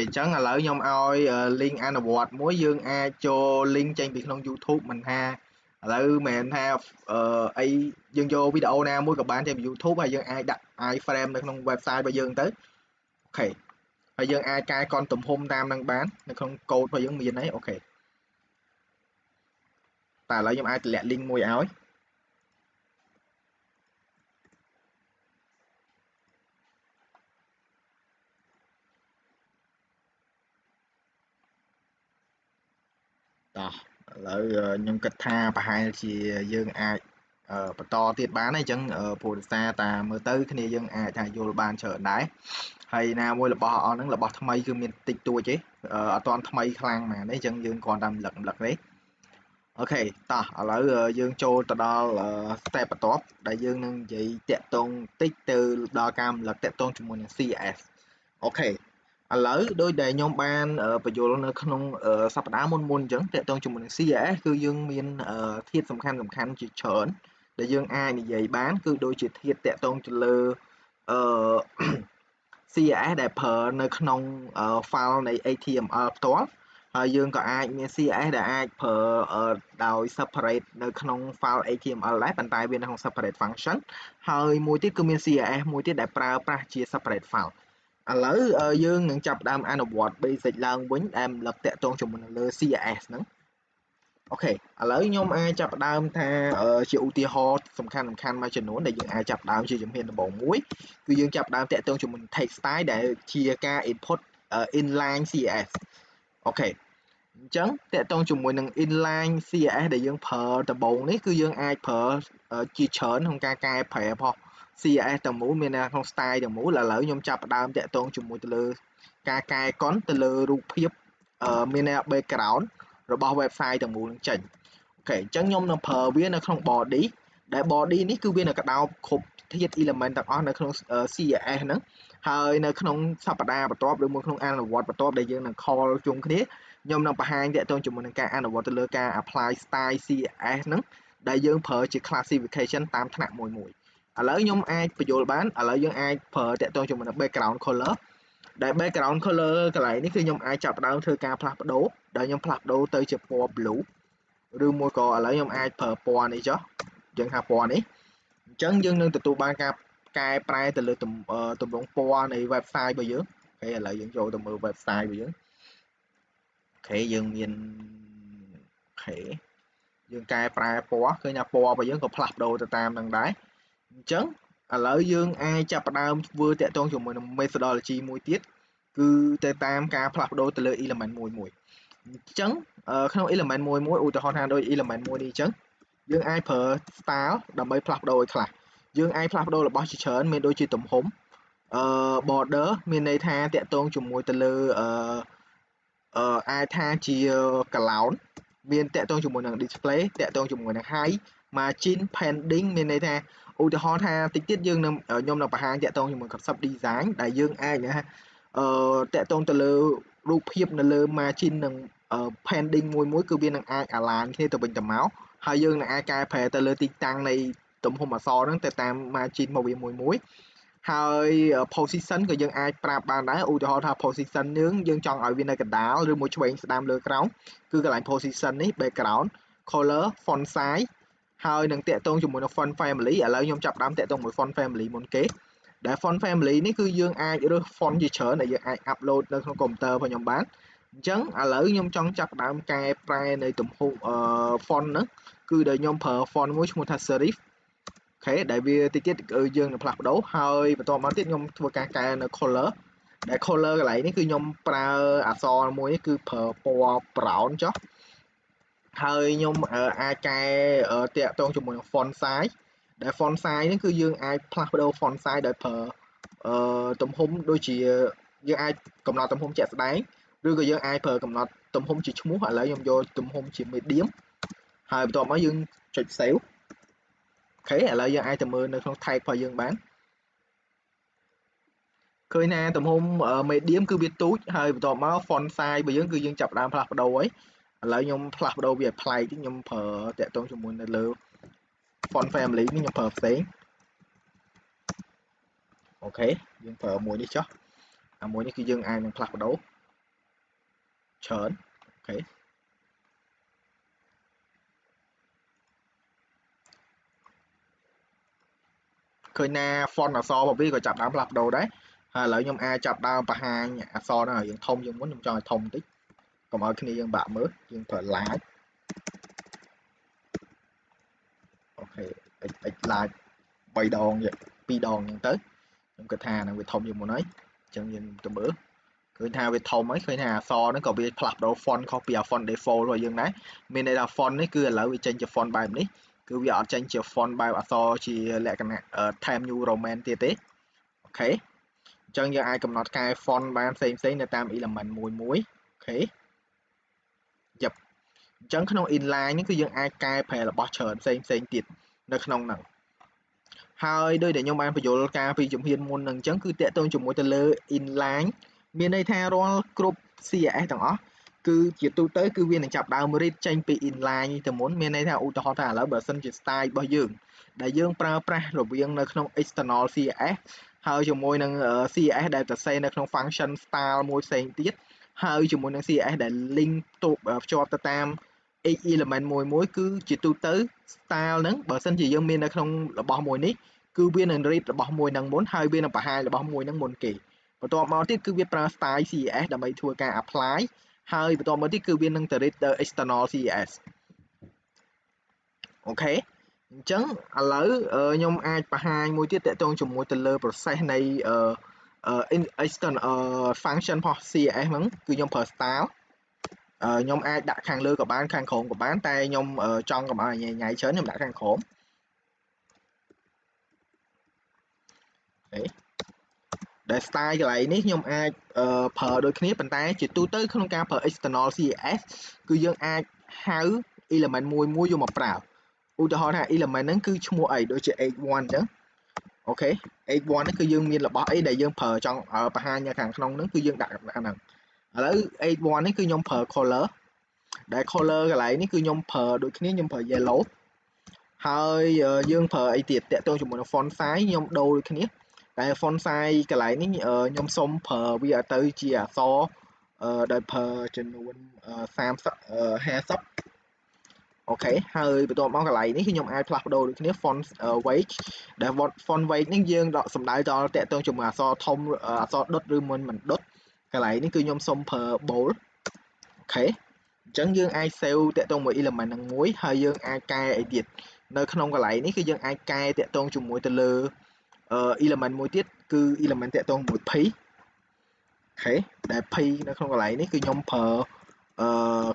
ញ្ចឹងឥឡូវខ្ញុំឲ្យ link អនុវត្តមួយយើងអាចចូល link ចេញពីក្នុង YouTube មិនថាឥឡូវមិនមែនថាអីយើងយកវីដេអូណាមួយក៏បានចេញពី YouTube ហើយយើងអាចដាក់ iframe នៅក្នុង website របស់យើងទៅអូខេហើយយើងអាចកែកនទំហំតាមនឹងបាននៅក្នុង code របស់យើងមានហើយអូខេ តែឥឡូវខ្ញុំអាចតម្លាក់ link មួយឲ្យតោះឥឡូវខ្ញុំគិតថាប្រហែលជាយើងអាចបន្តទៀតបានហើយអញ្ចឹងព្រោះដោយសារតាមើលទៅគ្នាយើងអាចថាយល់បានច្រើនដែរហើយណាមួយរបស់អស់ហ្នឹងរបស់ថ្មីគឺមានតិចតួចទេអត់ទាន់ថ្មីខ្លាំងណាស់ទេអញ្ចឹងយើងគ្រាន់តែរំលឹកទេអូខេតោះឥឡូវយើងចូលទៅដល់ step បន្ទាប់ដែលយើងនឹងនិយាយតាក់ទងតិចទៅដល់ការរំលឹកតាក់ទងជាមួយនឹង CSS អូខេឥឡូវដោយដែលខ្ញុំបានបញ្យល់នៅក្នុងសប្តាហ៍មុនអញ្ចឹងតាក់ទងជាមួយនឹង CSS គឺយើងមានធាតុសំខាន់ជាច្រើនដែលយើងអាចនិយាយបានគឺដូចជាធាតុតាក់ទងទៅលើអឺ CSS ដែលប្រើនៅក្នុង file នៃ HTML ផ្ទាល់ហើយយើងក៏អាចមាន CSS ដែលអាចប្រើដោយ separate នៅក្នុង file HTML ដែរប៉ុន្តែវានៅក្នុង separate function ហើយមួយទៀតគឺមាន CSS មួយទៀតដែលប្រើប្រាស់ជា separate file ឥឡូវយើងនឹងចាប់ផ្ដើមអនុវត្ត basic ឡើងវិញដែលរំលឹកតាក់ទងជាមួយនឹងលើ CSS ហ្នឹងអូខេឥឡូវខ្ញុំអាចចាប់ផ្ដើមថាជាឧទាហរណ៍សំខាន់មួយចំនួនដែលយើងអាចចាប់ផ្ដើមជាជំហានដំបូងមួយគឺយើងចាប់ផ្ដើមតាក់ទងជាមួយ text style ដែលជាការ input inline CSS អូខេអញ្ចឹងតាក់ទងជាមួយនឹង inline CSS ដែលយើងប្រើដំបូងនេះគឺយើងអាចប្រើជាច្រើនក្នុងការកែប្រែរបស់ CSS ទាំងមូលមាននៅក្នុង style ទាំងមូលឥឡូវខ្ញុំចាប់ផ្ដើមតាក់ទងជាមួយទៅលើការកែកុនទៅលើរូបភាពមាន background របស់ website ទាំងមូលនឹងចេញអូខេអញ្ចឹងខ្ញុំនឹងប្រើវានៅក្នុង body ដែល body នេះគឺវានៅកដោបគ្រប់ធាតុ element ទាំងអស់នៅក្នុង CSS ហ្នឹងហើយនៅក្នុងសប្តាហ៍បន្ទាប់ឬមួយក្នុងអនុវត្តបន្ទាប់ដែលយើងនឹង call ជុំគ្នាខ្ញុំនឹងបង្ហាញតាក់ទងជាមួយនឹងការអនុវត្តទៅលើការ apply style CSS ហ្នឹងដែលយើងប្រើជា classification តាមថ្នាក់មួយឥឡូវខ្ញុំអាចបញ្យល់បានឥឡូវយើងអាចប្រើតាក់ទងជាមួយនឹង background color ដែល background color កន្លែងនេះគឺខ្ញុំអាចចាប់ផ្ដើមធ្វើការផ្លាស់ប្ដូរដែលខ្ញុំផ្លាស់ប្ដូរទៅជាពណ៌ blue ឬមួយក៏ឥឡូវខ្ញុំអាចប្រើពណ៌នេះចុះយើងថាពណ៌នេះអញ្ចឹងយើងនឹងទទួលបានការកែប្រែទៅលើទម្រង់ពណ៌នៃ website របស់យើងអូខេឥឡូវយើងចូលទៅមើល website របស់យើងអូខេយើងមានអូខេយើងកែប្រែពណ៌ឃើញថាពណ៌របស់យើងក៏ផ្លាស់ប្ដូរទៅតាមនឹងដែរអញ្ចឹងឥឡូវយើងអាចចាប់ផ្ដើមធ្វើតាក់ទងជាមួយនឹង methodology មួយទៀតគឺទៅតាមការផ្លាស់ប្ដូរទៅលើ element មួយអញ្ចឹងក្នុង element មួយឧទាហរណ៍ថាដូច element មួយនេះអញ្ចឹងយើងអាចប្រើ style ដើម្បីផ្លាស់ប្ដូរឲ្យខ្លះយើងអាចផ្លាស់ប្ដូររបស់ជាច្រើនមានដូចជាទំហំborder មានន័យថាតាក់ទងជាមួយទៅលើអាចថាជា cloud មានតាក់ទងជាមួយនឹង display តាក់ទងជាមួយនឹង height margin padding មានន័យថាឧទាហរណ៍ថាតិចទៀតយើងនឹងខ្ញុំនឹងបង្ហាញតាក់ទងជាមួយ concept design ដែលយើងអាចណាតាក់ទងទៅលើរូបភាពនៅលើ margin និង padding មួយគឺវានឹងអាច align គ្នាទៅវិញទៅមកហើយយើងនឹងអាចកែប្រែទៅលើទីតាំងនៃទំហំអក្សរហ្នឹងទៅតាម margin របស់វាមួយហើយ position ក៏យើងអាចប្រាប់បានដែរឧទាហរណ៍ថា position យើងចង់ឲ្យវានៅកណ្ដាលឬមួយឆ្វេងស្ដាំលើក្រោមគឺកន្លែង position នេះ background color font size ហើយនឹងតាក់ទងជាមួយនឹង font family ឥឡូវខ្ញុំចាប់ផ្ដើមតាក់ទងមួយ font family មុនគេដែល font family នេះគឺយើងអាចរើស font ជាច្រើនដែលយើងអាច upload នៅក្នុងកុំព្យូទ័ររបស់ខ្ញុំបានអញ្ចឹងឥឡូវខ្ញុំចង់ចាប់ផ្ដើមកែប្រែនៅទំហំfont ហ្នឹងគឺដែលខ្ញុំប្រើ font មួយឈ្មោះថា serif អូខេដែលវាតិចទៀតយើងនឹងផ្លាស់ប្ដូរហើយបន្តមកទៀតខ្ញុំធ្វើការកែនៅ color ដែល color កន្លែងនេះគឺខ្ញុំប្រើអក្សរមួយនេះគឺប្រើពណ៌ brown ចុះហើយខ្ញុំអាចកែតាក់ទងជាមួយនឹង font size ដែល font size នេះគឺយើងអាចផ្លាស់ប្ដូរ font size ដោយប្រើទំហំដូចជាយើងអាចកំណត់ទំហំជាក់ស្ដែងឬក៏យើងអាចប្រើកំណត់ទំហំជាឈ្មោះឥឡូវខ្ញុំយកទំហំជា medium ហើយបន្ទាប់មកយើងចុច save អូខេឥឡូវយើងអាចទៅមើលនៅក្នុង tag របស់យើងបានឃើញថាទំហំ medium គឺវាទូចហើយបន្ទាប់មក font size របស់យើងគឺយើងចាប់ផ្ដើមផ្លាស់ប្ដូរហើយឥឡូវខ្ញុំផ្លាស់ប្ដូរវាឲ្យប្លែកតិចខ្ញុំប្រើតាក់ទងជាមួយនៅលើ font family នេះខ្ញុំប្រើផ្សេងអូខេយើងប្រើមួយនេះចុះអាមួយនេះគឺយើងអាចនឹងផ្លាស់ប្ដូរច្រើនអូខេឃើញណា font អក្សររបស់វាក៏ចាប់ដើមផ្លាស់ប្ដូរដែរហើយឥឡូវខ្ញុំអាចចាប់ដើមបង្ហាញអក្សរហ្នឹងឲ្យយើងធំជាងមុនខ្ញុំចង់ឲ្យធំបន្តិចកុំឲ្យគ្នាយើងបាក់មើលយើងប្រើ large x like 3 ដង2 ដងហ្នឹងទៅខ្ញុំគិតថានឹងវាធំជាងមុនហើយអញ្ចឹងយើងទៅមើលឃើញថាវាធំហើយឃើញថាអក្សរហ្នឹងក៏វាផ្លាស់ប្ដូរ font ខុសពី font default របស់យើងដែរមានន័យថា font នេះគឺឥឡូវវាចេញជា font បែបនេះគឺវាអត់ចេញជា font បែបអក្សរជាលក្ខណៈ Times New Roman ទៀតទេអូខេអញ្ចឹងយើងអាចកំណត់កែ font បានផ្សេងនៅតាម element មួយអូខេយប់អញ្ចឹងក្នុង inline នេះគឺយើងអាចកែប្រែរបស់ច្រើនផ្សេងទៀតនៅក្នុងហ្នឹងហើយដោយដែលខ្ញុំបានបញ្យល់ការពីជំហានមុនហ្នឹងអញ្ចឹងគឺតកតងជាមួយទៅលើ inline មានន័យថារាល់គ្រប់ CSS ទាំងអស់គឺជាទូទៅគឺវានឹងចាប់ដើម read ចេញពី inline ទៅមុនមានន័យថាឧទាហរណ៍ថាឥឡូវបើសិនជា style របស់យើងដែលយើងប្រើប្រាស់រវាងនៅក្នុង external CSS ហើយជាមួយនឹង CSS ដែលសរសេរនៅក្នុង function style មួយផ្សេងទៀតហើយជាមួយនឹង CSS ដែល link ភ្ជាប់ទៅតាម element មួយគឺជាទូទៅ style ហ្នឹងបើសិនជាយើងមាននៅក្នុងរបស់មួយនេះគឺវានឹង read របស់មួយហ្នឹងមុនហើយវានឹងបង្ហាញរបស់មួយហ្នឹងមុនគេបន្ទាប់មកទៀតគឺវាប្រើ style CSS ដើម្បីធ្វើការ apply ហើយបន្ទាប់មកទៀតគឺវានឹងទៅ read ទៅ external CSS អូខេអញ្ចឹងឥឡូវខ្ញុំអាចបង្ហាញមួយទៀតតកតងជាមួយទៅលើ process នៃexternal function របស់ CSS ហ្នឹងគឺខ្ញុំប្រើ style ខ្ញុំអាចដាក់ខាងលើក៏បានខាងក្រោមក៏បានតែខ្ញុំចង់កុំឲ្យញ៉ៃច្រើនខ្ញុំដាក់ខាងក្រោមអូខេដែល style កន្លែងនេះខ្ញុំអាចប្រើដូចគ្នាប៉ុន្តែជាទូទៅក្នុងការប្រើ external CSS គឺយើងអាចហៅ element មួយយកមកប្រើឧទាហរណ៍ថា element ហ្នឹងគឺឈ្មោះអីដូចជា h1 អញ្ចឹងអូខេ h1 ហ្នឹងគឺយើងមានរបស់អីដែលយើងប្រើចង់បង្ហាញនៅខាងក្នុងហ្នឹងគឺយើងដាក់អាហ្នឹងឥឡូវ h1 នេះគឺខ្ញុំប្រើ color ដែល color កន្លែងនេះគឺខ្ញុំប្រើដូចគ្នាខ្ញុំប្រើ yellow ហើយយើងប្រើអីទៀតតកតងជាមួយនឹង font size ខ្ញុំដូរដូចគ្នាតែ font size កន្លែងនេះខ្ញុំសុំប្រើវាឲ្យទៅជាអក្សរដោយប្រើចំនួន50អូខេហើយបន្ទាប់មកកន្លែងនេះគឺខ្ញុំអាចផ្លាស់ប្ដូរដូចគ្នា font weight ដែល font weight នេះយើងដកសំដៅដល់តកតងជាមួយអក្សរធំអក្សរដុតឬមិនដុតកន្លែងនេះគឺខ្ញុំសុំប្រើ bold អូខេអញ្ចឹងយើងអាច save តកតងមួយ element ហ្នឹងមួយហើយយើងអាចកែអីទៀតនៅក្នុងកន្លែងនេះគឺយើងអាចកែតកតងជាមួយទៅលើ element មួយទៀតគឺ element តកតងមួយ p អូខេដែល p នៅក្នុងកន្លែងនេះគឺខ្ញុំប្រើ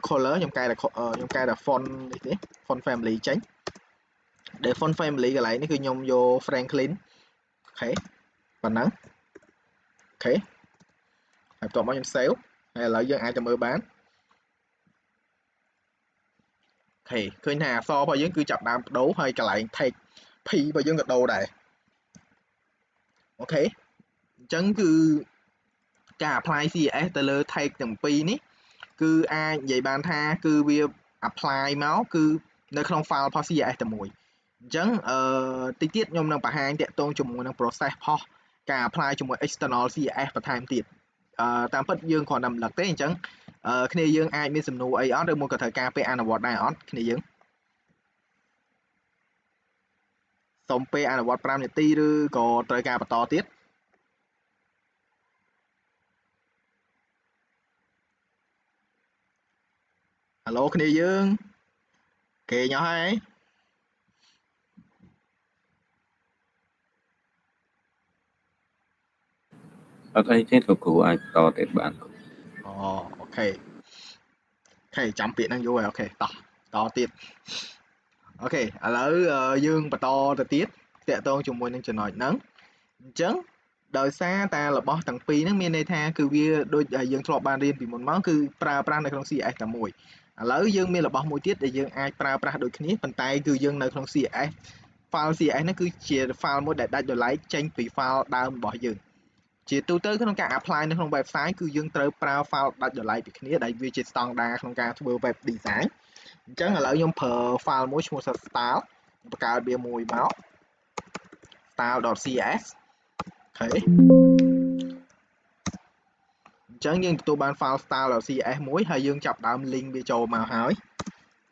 color ខ្ញុំកែតែ font នេះទេ font family ចេញដែល font family កន្លែងនេះគឺខ្ញុំយក Franklin អូខេប៉ុណ្ណឹងអូខេហើយបន្ទាប់មកខ្ញុំ save ហើយឥឡូវយើងអាចទៅមើលបានអូខេឃើញថាអក្សររបស់យើងគឺចាប់ដើមបដូរហើយកន្លែង text p របស់យើងក៏ដូរដែរអូខេអញ្ចឹងគឺការ apply CSS ទៅលើ text ទាំងពីរនេះគឺអាចនិយាយបានថាគឺវា apply មកគឺនៅក្នុង file របស់ CSS តែមួយអញ្ចឹងតិចទៀតខ្ញុំនឹងបង្ហាញតាក់ទងជាមួយនឹង process របស់ការ apply ជាមួយ external CSS បន្ថែមទៀតតាមពិតយើងគ្រាន់តែរំលឹកទេអញ្ចឹងគ្នាយើងអាចមានសំណួរអីអត់ឬមួយក៏ត្រូវការពេលអនុវត្តដែរអត់គ្នាយើងសូមពេលអនុវត្ត5នាទីឬក៏ត្រូវការបន្តទៀតហៅឡូគ្នាយើងគេញ៉ោះហើយអត់អីទេលោកគ្រូអាចបន្តទៀតបានអូខេចាំពាក្យហ្នឹងយូរហើយអូខេតទៀតអូខេឥឡូវយើងបន្តទៅទៀតតាក់ទងជាមួយនឹងចំណុចហ្នឹងអញ្ចឹងដោយសារតែរបស់ទាំងពីរហ្នឹងមានន័យថាគឺវាដូចយើងធ្លាប់បានរៀនពីមុនមកគឺប្រើប្រាស់នៅក្នុង CSS តែមួយឥឡូវយើងមានរបស់មួយទៀតដែលយើងអាចប្រើប្រាស់ដូចគ្នាប៉ុន្តែគឺយើងនៅក្នុង CSS file CSS ហ្នឹងគឺជា file មួយដែលដាច់ដោយឡែកចេញពី file ដើមរបស់យើងជាទូទៅក្នុងការ apply នៅក្នុង website គឺយើងត្រូវប្រើ file ដាច់ដោយឡែកពីគ្នាដែលវាជា standard ក្នុងការធ្វើ web design អញ្ចឹងឥឡូវខ្ញុំប្រើ file មួយឈ្មោះ style បង្កើតវាមួយមក style.cs អូខេអញ្ចឹងយើងទទួលបាន file style.cs មួយហើយយើងចាប់ដើម link វាចូលមកហើយ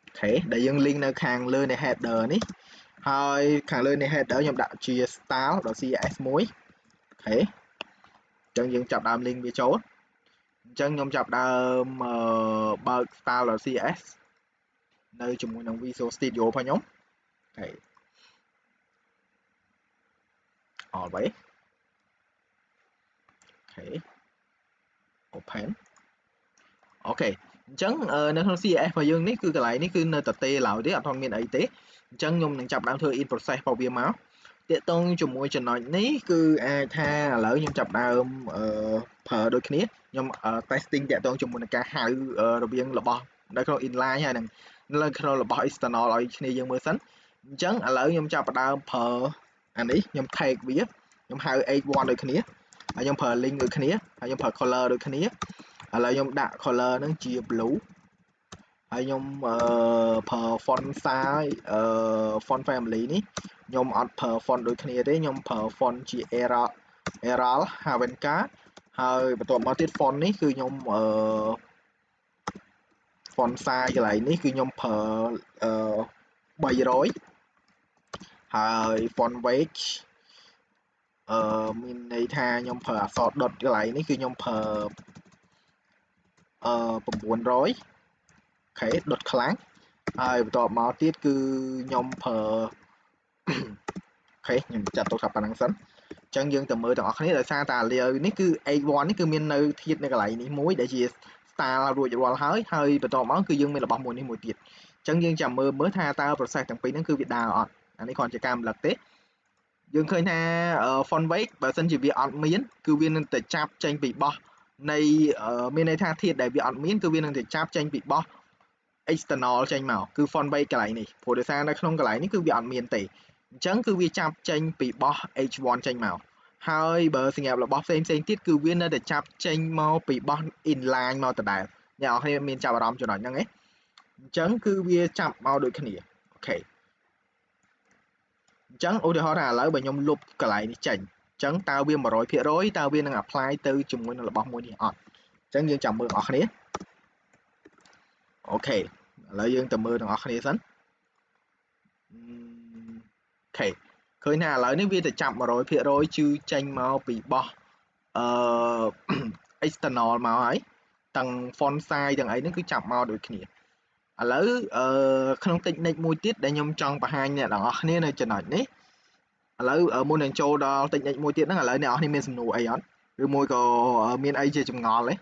អូខេដែលយើង link នៅខាងលើនៃ header នេះហើយខាងលើនៃ header ខ្ញុំដាក់ជា style.cs មួយអូខេអញ្ចឹងយើងចាប់ដើម link វាចូលអញ្ចឹងខ្ញុំចាប់ដើមបើក style.cs នៅជាមួយនឹង Visual Studio របស់ខ្ញុំអូខេ always okay open ok អញ្ចឹងនៅក្នុង CSS របស់យើងនេះគឺកន្លែងនេះគឺនៅតែទេឡើយទេអត់ទាន់មានអីទេអញ្ចឹងខ្ញុំនឹងចាប់ដើមធ្វើ in process របស់វាមកតាក់ទងជាមួយចំណុចនេះគឺអាចថាឥឡូវខ្ញុំចាប់ដើមប្រើដូចគ្នាខ្ញុំ testing តាក់ទងជាមួយនឹងការហៅរវាងរបស់នៅក្នុង inline ហើយនឹងនៅក្នុងរបស់ external ឲ្យគ្នាយើងមើលសិនអញ្ចឹងឥឡូវខ្ញុំចាប់ដើមប្រើអានេះខ្ញុំ take វាខ្ញុំហៅ h1 ដូចគ្នាហើយខ្ញុំប្រើ link ដូចគ្នាហើយខ្ញុំប្រើ color ដូចគ្នាឥឡូវខ្ញុំដាក់ color ហ្នឹងជា blue ហើយខ្ញុំប្រើ font size font family នេះខ្ញុំអត់ប្រើ font ដូចគ្នាទេខ្ញុំប្រើ font ជា Arial Havenka ហើយបន្ទាប់មកទៀត font នេះគឺខ្ញុំfont size កន្លែងនេះគឺខ្ញុំប្រើ300ហើយ font weight មានន័យថាខ្ញុំប្រើអក្សរ dot កន្លែងនេះគឺខ្ញុំប្រើ900អូខេ dot ខ្លាំងហើយបន្ទាប់មកទៀតគឺខ្ញុំប្រើអូខេខ្ញុំចាត់ទុកថាប៉ុណ្្នឹងសិនអញ្ចឹងយើងទៅមើលទាំងអស់គ្នាដោយសារតែលាវនេះគឺ H1 នេះគឺមាននៅធាតុនៅកន្លែងនេះមួយដែលជា style រួចរាល់ហើយបន្ទាប់មកគឺយើងមានរបស់មួយនេះមួយទៀតអញ្ចឹងយើងចាំមើលថាតើ process ទាំងពីរហ្នឹងគឺវាដើរអត់អានេះគ្រាន់ជាការរំលឹកទេយើងឃើញថា font weight បើសិនជាវាអត់មានគឺវានឹងទៅចាប់ចេញពីបោះនៃមានន័យថាធាតុដែលវាអត់មានគឺវានឹងទៅចាប់ចេញពីបោះ external ចេញមកគឺ font weight កន្លែងនេះព្រោះដោយសារនៅក្នុងកន្លែងនេះគឺវាអត់មានទេអញ្ចឹងគឺវាចាប់ចេញពីបោះ h1 ចេញមកហើយបើសម្រាប់របស់ផ្សេងទៀតគឺវានៅតែចាប់ចេញមកពីបោះ inline មកដដែលអ្នកនរគ្នាមានចាប់អារម្មណ៍ចំណុចហ្នឹងទេអញ្ចឹងគឺវាចាប់មកដូចគ្នាអូខេអញ្ចឹងឧទាហរណ៍ថាឥឡូវបើខ្ញុំលុបកន្លែងនេះចេញអញ្ចឹងតើវា 100% តើវានឹង apply ទៅជាមួយនឹងរបស់មួយនេះអត់អញ្ចឹងយើងចាំមើលបងប្អូនគ្នាអូខេឥឡូវយើងទៅមើលទាំងអស់គ្នាសិនអូខេឃើញថាឥឡូវនេះវាទៅចាប់ 100% ជឿចេញមកពីបោះexternal មកហើយទាំង font size ទាំងអីហ្នឹងគឺចាប់មកដូចគ្នាឥឡូវក្នុង technique មួយទៀតដែលខ្ញុំចង់បង្ហាញអ្នកទាំងអស់គ្នានៅចំណុចនេះឥឡូវមុននឹងចូលដល់ technique មួយទៀតហ្នឹងឥឡូវអ្នកនរគ្នាមានសំណួរអីអត់ឬមួយក៏មានអីជាចម្ងល់ទេ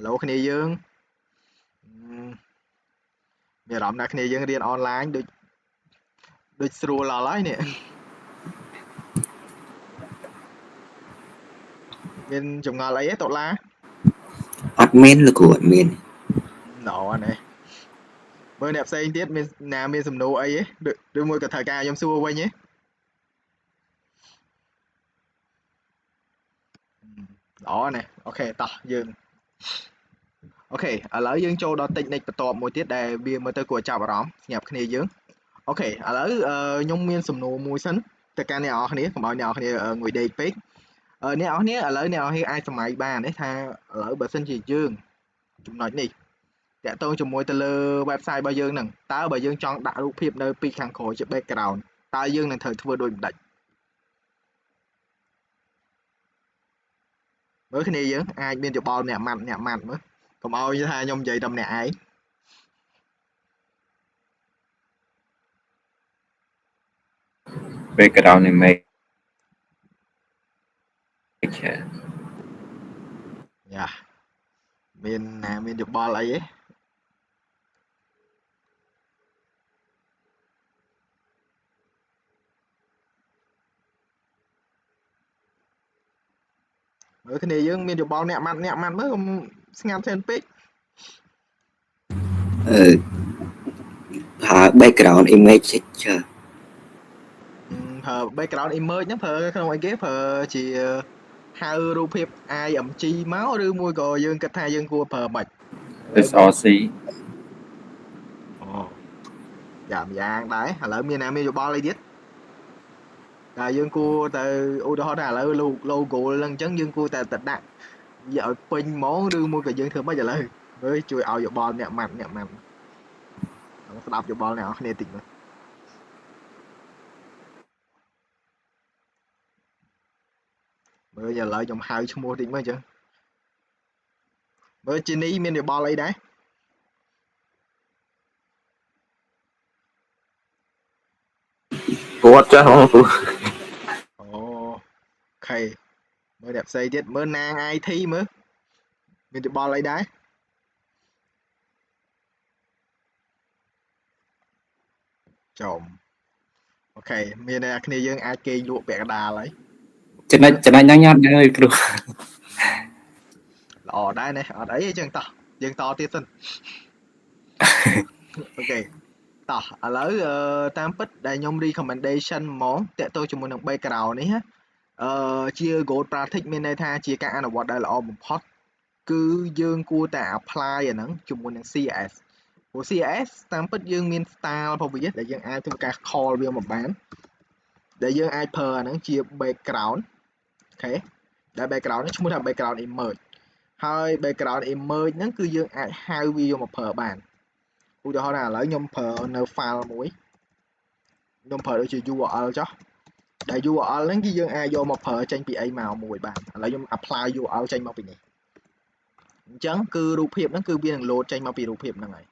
ឡូគ្នាយើងមានអារម្មណ៍ថាគ្នាយើងរៀនអនឡាញដូចស្រួលដល់ហើយនេះមានចម្ងល់អីទេតូឡា អត់មានលោកគ្រូអត់មាន ណ៎នេះមើលអ្នកផ្សេងទៀតមានណាមានសំណួរអីទេឬមួយក៏ត្រូវការខ្ញុំសួរវិញទេល្អណាស់អូខេតោះយើងអូខេឥឡូវយើងចូលដល់ technique បន្ទាប់មួយទៀតដែលវាមើលទៅគួរចាប់អារម្មណ៍ស្ញាប់គ្នាយើងអូខេឥឡូវខ្ញុំមានសំណួរមួយសិនទៅកាន់អ្នកនរគ្នាកុំឲ្យអ្នកនរគ្នាងុយដេកពេកអ្នកនរគ្នាឥឡូវអ្នកនរគ្នាអាចសម័យបានទេថាឥឡូវបើសិនជាយើងចំណុចនេះតាក់ទងជាមួយទៅលើ website របស់យើងហ្នឹងតើបើយើងចង់ដាក់រូបភាពនៅពីខាងក្រោយជា background តើយើងនឹងត្រូវធ្វើដូចម្ដេចមើលគ្នាយើងអាចមានយោបល់អ្នកម៉ាត់មើលកុំឲ្យថាខ្ញុំនិយាយតែម្នាក់ឯង background image យ៉ាមានណាមានយោបល់អីទេមើលគ្នាយើងមានយោបល់អ្នកម៉ាត់មើលកុំស្ងាត់ច្រើនពេក background image picture ប្រើ background image ហ្នឹងប្រើក្នុងអីគេប្រើជាហៅរូបភាព img មកឬមួយក៏យើងគិតថាយើងគួរប្រើមិន src អូយ៉ាងដែរឥឡូវមានណាមានយោបល់អីទៀតតែយើងគួរទៅឧទាហរណ៍ថាឥឡូវ logo ហ្នឹងអញ្ចឹងយើងគួរតែដាក់វាឲ្យពេញហ្មងឬមួយក៏យើងធ្វើម៉េចឥឡូវមើលជួយឲ្យយោបល់អ្នកម៉ាត់ស្ដាប់យោបល់អ្នកនរគ្នាតិចមើលឥឡូវខ្ញុំហៅឈ្មោះតិចមើលអញ្ចឹងមើលជីនីមានយោបល់អីដែរ What chứ không cú. Ok mới đẹp xây tiết mới nàng ai thi mới mình được bò lấy đá chồng ok mình này kia dương ai kê lụa bẻ đà lấy Cho nên nhắn nhắn ơi cú. lò đá này ở đấy dương to tiết sinh ok tỏ ở lỡ tam pít đại nhung recommendation món tệ tôi cho mình được background này ha chia gold practice mình này tha chia các anh ở what đây là all pot cứ dương cua ta apply ở nắng cho mình CS của CS tam pít dương min style phong viết để dương ai tôi cả call video một bán để dương ai per nắng chia background ok để background nó chúng ta background image hai background image nó cứ dương ai hai video một per bàn cụ cho là lấy nhôm per nơi file mũi nhôm per để chịu URL cho để URL lấy cái dương ai vô một per tranh bị màu mùi bàn lấy nhôm apply URL tranh màu bị này chẳng cứรูปភាព nó cứវានឹង load ចេញមកពី រូបភាព ហ្នឹង ហើយ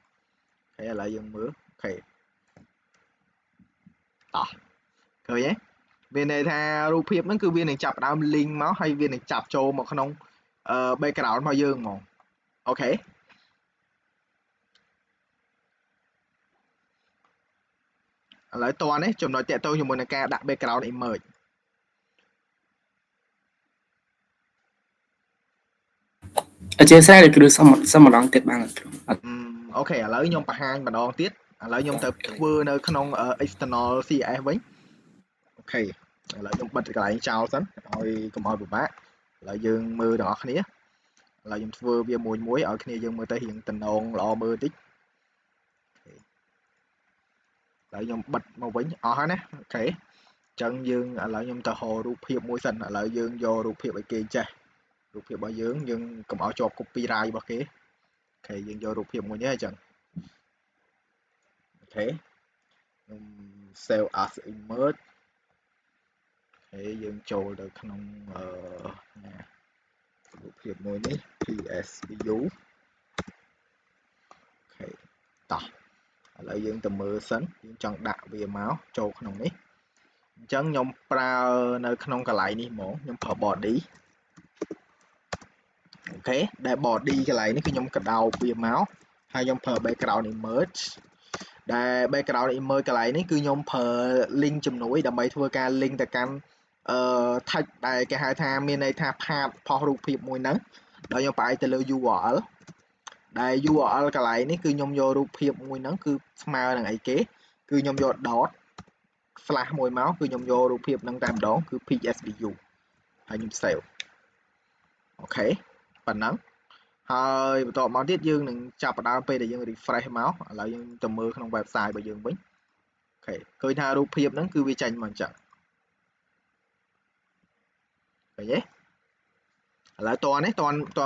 ហើយ ឥឡូវ យើង មើល អូខេ តោះ ឃើញ ទេ មាន ន័យ ថា រូបភាព ហ្នឹង គឺ វា នឹង ចាប់ ដើម link មក ហើយ វា នឹង ចាប់ ចូល មក ក្នុង background របស់ យើង ហ្មង អូខេ ឥឡូវ តនេះ ចំណុច តាក់ទង ជាមួយ នឹង ការ ដាក់ background imageអធិស្ឋានគឺសុំម្ដងទៀតបានអត់គ្រូ អូខេឥឡូវខ្ញុំបង្ហាញម្ដងទៀតឥឡូវខ្ញុំទៅធ្វើនៅក្នុង external CS វិញអូខេឥឡូវខ្ញុំបិទកន្លែងចោលសិនឲ្យកុំឲ្យពិបាកឥឡូវយើងមើលទាំងអស់គ្នាឥឡូវខ្ញុំធ្វើវាមួយឲ្យគ្នាយើងមើលទៅរៀងតំណងល្អមើលតិចឥឡូវខ្ញុំបិទមកវិញអស់ហើយណាអូខេអញ្ចឹងយើងឥឡូវខ្ញុំទៅហៅរូបភាពមួយសិនឥឡូវយើងយករូបភាពឲ្យគេចេះរូបភាពរបស់យើងកុំឲ្យជាប់ copyright របស់គេអូខេយើងយករូបភាពមួយនេះអញ្ចឹងអូខេខ្ញុំ save as image ហើយយើងចូលទៅក្នុងរូបភាពមួយនេះ PSView អូខេតោះឥឡូវយើងទៅមើលសិនយើងចង់ដាក់វាមកចូលក្នុងនេះអញ្ចឹងខ្ញុំប្រើនៅក្នុងកន្លែងនេះហ្មងខ្ញុំប្រើ body អូខេដែល body កន្លែងនេះគឺខ្ញុំកដោបវាមកហើយខ្ញុំប្រើ background image ដែល background image កន្លែងនេះគឺខ្ញុំប្រើ link ជំនួយដើម្បីធ្វើការ link ទៅកាន់text ដែលគេហៅថាមានន័យថា path ផុសរូបភាពមួយហ្នឹងដល់ខ្ញុំផ្អែកទៅលើ URL ដែល URL កន្លែងនេះគឺខ្ញុំយករូបភាពមួយហ្នឹងគឺស្មើនឹងអីគេគឺខ្ញុំយក dot slash មួយមកគឺខ្ញុំយករូបភាពហ្នឹងតែម្ដងគឺ PSView ហើយខ្ញុំ save អូខេប៉ុណ្ណឹងហើយបន្តមកទៀតយើងនឹងចាប់ផ្ដើមពេលដែលយើង refresh មកឥឡូវយើងទៅមើលក្នុង website របស់យើងវិញអូខេឃើញថារូបភាពហ្នឹងគឺវាចេញមកអញ្ចឹងឃើញទេឥឡូវតនេះត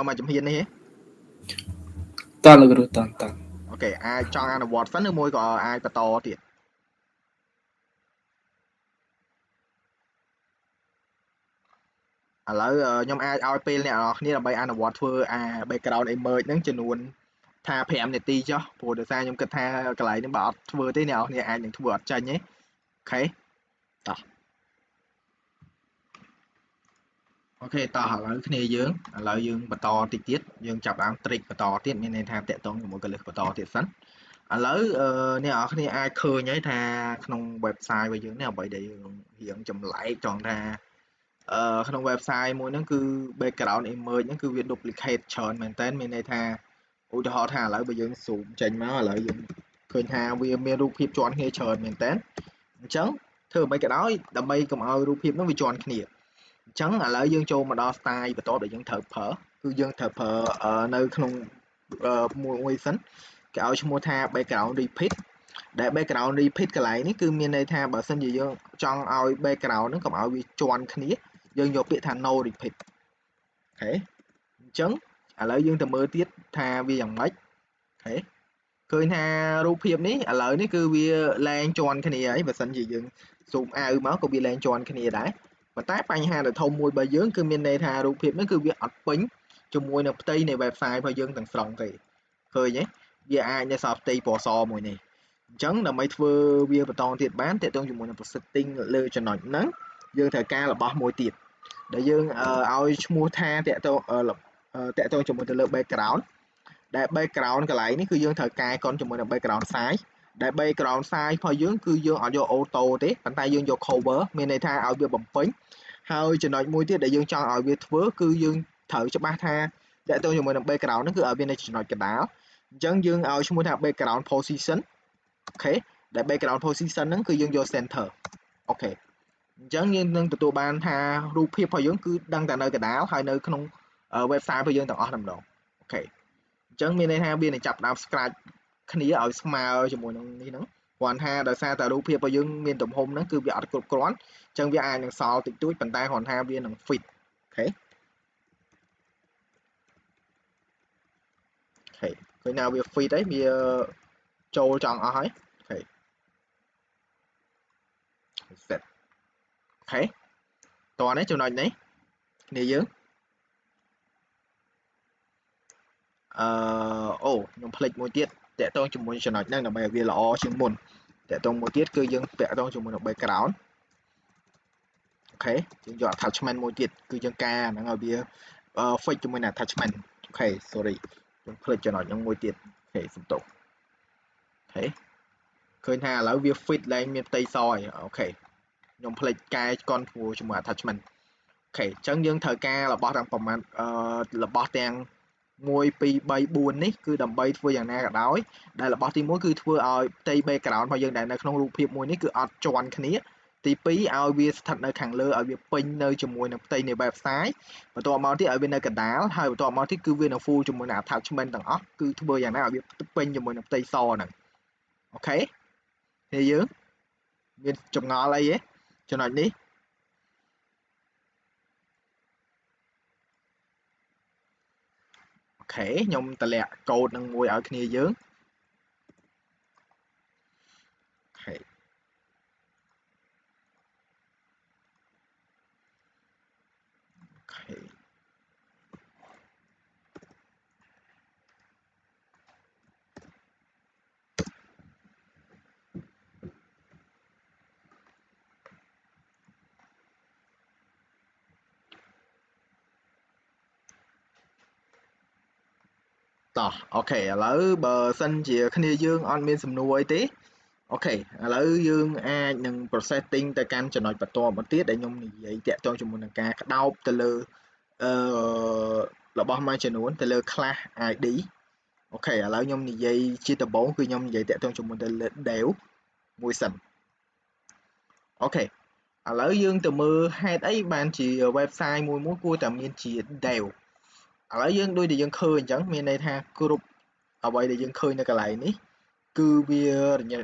មកជំហាននេះទេ តលោកគ្រូតអូខេអាចចង់អនុវត្តសិនឬមួយក៏អាចបន្តទៀតឥឡូវខ្ញុំអាចឲ្យពេលអ្នកនរគ្នាដើម្បីអនុវត្តធ្វើbackground image ហ្នឹងចំនួនថា5នាទីចុះព្រោះដោយសារខ្ញុំគិតថាកន្លែងនេះបើអត់ធ្វើទេអ្នកនរគ្នាអាចនឹងធ្វើអត់ចាញ់ទេអូខេតោះអូខេតោះឥឡូវគ្នាយើងឥឡូវយើងបន្តតិចទៀតយើងចាប់ដើម trick បន្តទៀតមានន័យថាតាក់ទងជាមួយកលឹះបន្តទៀតសិនឥឡូវអ្នកនរគ្នាអាចឃើញហើយថាក្នុង website របស់យើងនេះអ្វីដែលយើងរៀងចម្លែកចង់ថាក្នុង website មួយហ្នឹងគឺ background image ហ្នឹងគឺវា duplicate ច្រើនមែនតើមានន័យថាឧទាហរណ៍ថាឥឡូវបើយើង zoom ចេញមកឥឡូវយើងឃើញថាវាមានរូបភាពជាន់គ្នាច្រើនមែនតើអញ្ចឹងធ្វើអ្វីក៏ដោយដើម្បីកុំឲ្យរូបភាពហ្នឹងវាជាន់គ្នាអញ្ចឹងឥឡូវយើងចូលមកដល់ style បន្ទាប់ដែលយើងត្រូវប្រើគឺយើងត្រូវប្រើនៅក្នុងមួយសិនគេឲ្យឈ្មោះថា background repeat ដែល background repeat កន្លែងនេះគឺមានន័យថាបើសិនជាយើងចង់ឲ្យ background ហ្នឹងកុំឲ្យវាជាន់គ្នាយើងយកពាក្យថា no repeat អូខេអញ្ចឹងឥឡូវយើងទៅមើលទៀតថាវាយ៉ាងម៉េចអូខេឃើញថារូបភាពនេះឥឡូវនេះគឺវាលែងជាន់គ្នាហើយបើសិនជាយើង zoom out មកក៏វាលែងជាន់គ្នាដែរប៉ុន្តែបញ្ហាដែលធំមួយរបស់យើងគឺមានន័យថារូបភាពនេះគឺវាអត់ពេញជាមួយនឹងផ្ទៃនៃ website របស់យើងទាំងស្រុងទេឃើញទេវាអាចនៅសល់ផ្ទៃពណ៌សមួយនេះ chẳng là mấy thưa bia và toàn thiệt bán thì tôi dùng một setting lơ cho nó nắng dương thời ca là bao môi tiệt để dương ao mua tha thì tôi là tại tôi dùng một lơ background để background cái lại ní cứ dương thời ca con dùng một background sai để background sai phơi dương cứ dương ở vô auto thế bàn tay dương vô cover bên này tha ao bia bấm phím hơi cho nó môi tiệt để dương cho ở bia thưa cứ dương thử cho ba tha để tôi dùng một background nó cứ ở bên đây chỉ nói cái đáo chẳng dương ao mua tha background position ok để background position ហ្នឹងគឺយើងយក center អូខេអញ្ចឹងយើងនឹងទទួលបានថារូបភាពរបស់យើងគឺដឹងតែនៅកណ្ដាលហើយនៅក្នុង website របស់យើងទាំងអស់តែម្ដងអូខេអញ្ចឹងមានន័យថាវានឹងចាប់ដើម scratch គ្នាឲ្យស្មើជាមួយនឹងនេះហ្នឹងគ្រាន់ថាដោយសារតែរូបភាពរបស់យើងមានទំហំហ្នឹងគឺវាអត់គ្រប់គ្រាន់អញ្ចឹងវាអាចនឹងសល់តិចតួចប៉ុន្តែគ្រាន់ថាវានឹង fit អូខេឃើញថាវា fit ហើយវាចូលចង់អស់ហើយអូខេ set អូខេតោះនេះចំណុចនេះគ្នាយើងអូខ្ញុំភ្លេចមួយទៀតតាក់ទងជាមួយចំណុចហ្នឹងដើម្បីឲ្យវាល្អជាងមុនតាក់ទងមួយទៀតគឺយើងតាក់ទងជាមួយនឹង background អូខេយើងយក attachment មួយទៀតគឺយើងការហ្នឹងឲ្យវាfix ជាមួយនឹង attachment អូខេ sorry ខ្ញុំភ្លេចចំណុចហ្នឹងមួយទៀតអូខេសំទោសអូខេឃើញថាឥឡូវវា fit ឡើងមានផ្ទៃសហើយអូខេខ្ញុំភ្លេចកែ control ជាមួយ attachment អូខេអញ្ចឹងយើងត្រូវការរបស់ទាំងប្រមាណរបស់ទាំង1 2 3 4នេះគឺដើម្បីធ្វើយ៉ាងណាក៏ដោយដែលរបស់ទី1គឺធ្វើឲ្យផ្ទៃ background របស់យើងដែលនៅក្នុងរូបភាពមួយនេះគឺអត់ជាន់គ្នាទី2ឲ្យវាស្ថិតនៅខាងលើឲ្យវាពេញនៅជាមួយនឹងផ្ទៃនៃ website បន្ទាប់មកទៀតឲ្យវានៅកណ្ដាលហើយបន្ទាប់មកទៀតគឺវានឹង full ជាមួយនឹង attachment ទាំងអស់គឺធ្វើយ៉ាងណាឲ្យវាពេញជាមួយនឹងផ្ទៃសហ្នឹងអូខេនេះយើងមានចម្ងល់អីទេចំណុចនេះអូខេខ្ញុំតម្លាក់កូដនឹងមួយឲ្យគ្នាយើងអូខេអូខេតោះអូខេឥឡូវបើសិនជាគ្នាយើងអត់មានសំណួរអីទេអូខេឥឡូវយើងអាចនឹង processing ទៅកាន់ចំណុចបន្តមកទៀតដែលខ្ញុំនិយាយតាក់ទងជាមួយនឹងការក្តោបទៅលើរបស់មួយចំនួនទៅលើ class ID អូខេឥឡូវខ្ញុំនិយាយជាដំបូងគឺខ្ញុំនិយាយតាក់ទងជាមួយទៅលើ dev មួយសិនអូខេឥឡូវយើងទៅមើលហេតុអីបានជា website មួយគួរតែមានជា dev ឥឡូវយើងដូចដែលយើងឃើញអញ្ចឹងមានន័យថាគ្រប់អ្វីដែលយើងឃើញនៅកន្លែងនេះគឺវារញ៉ៃ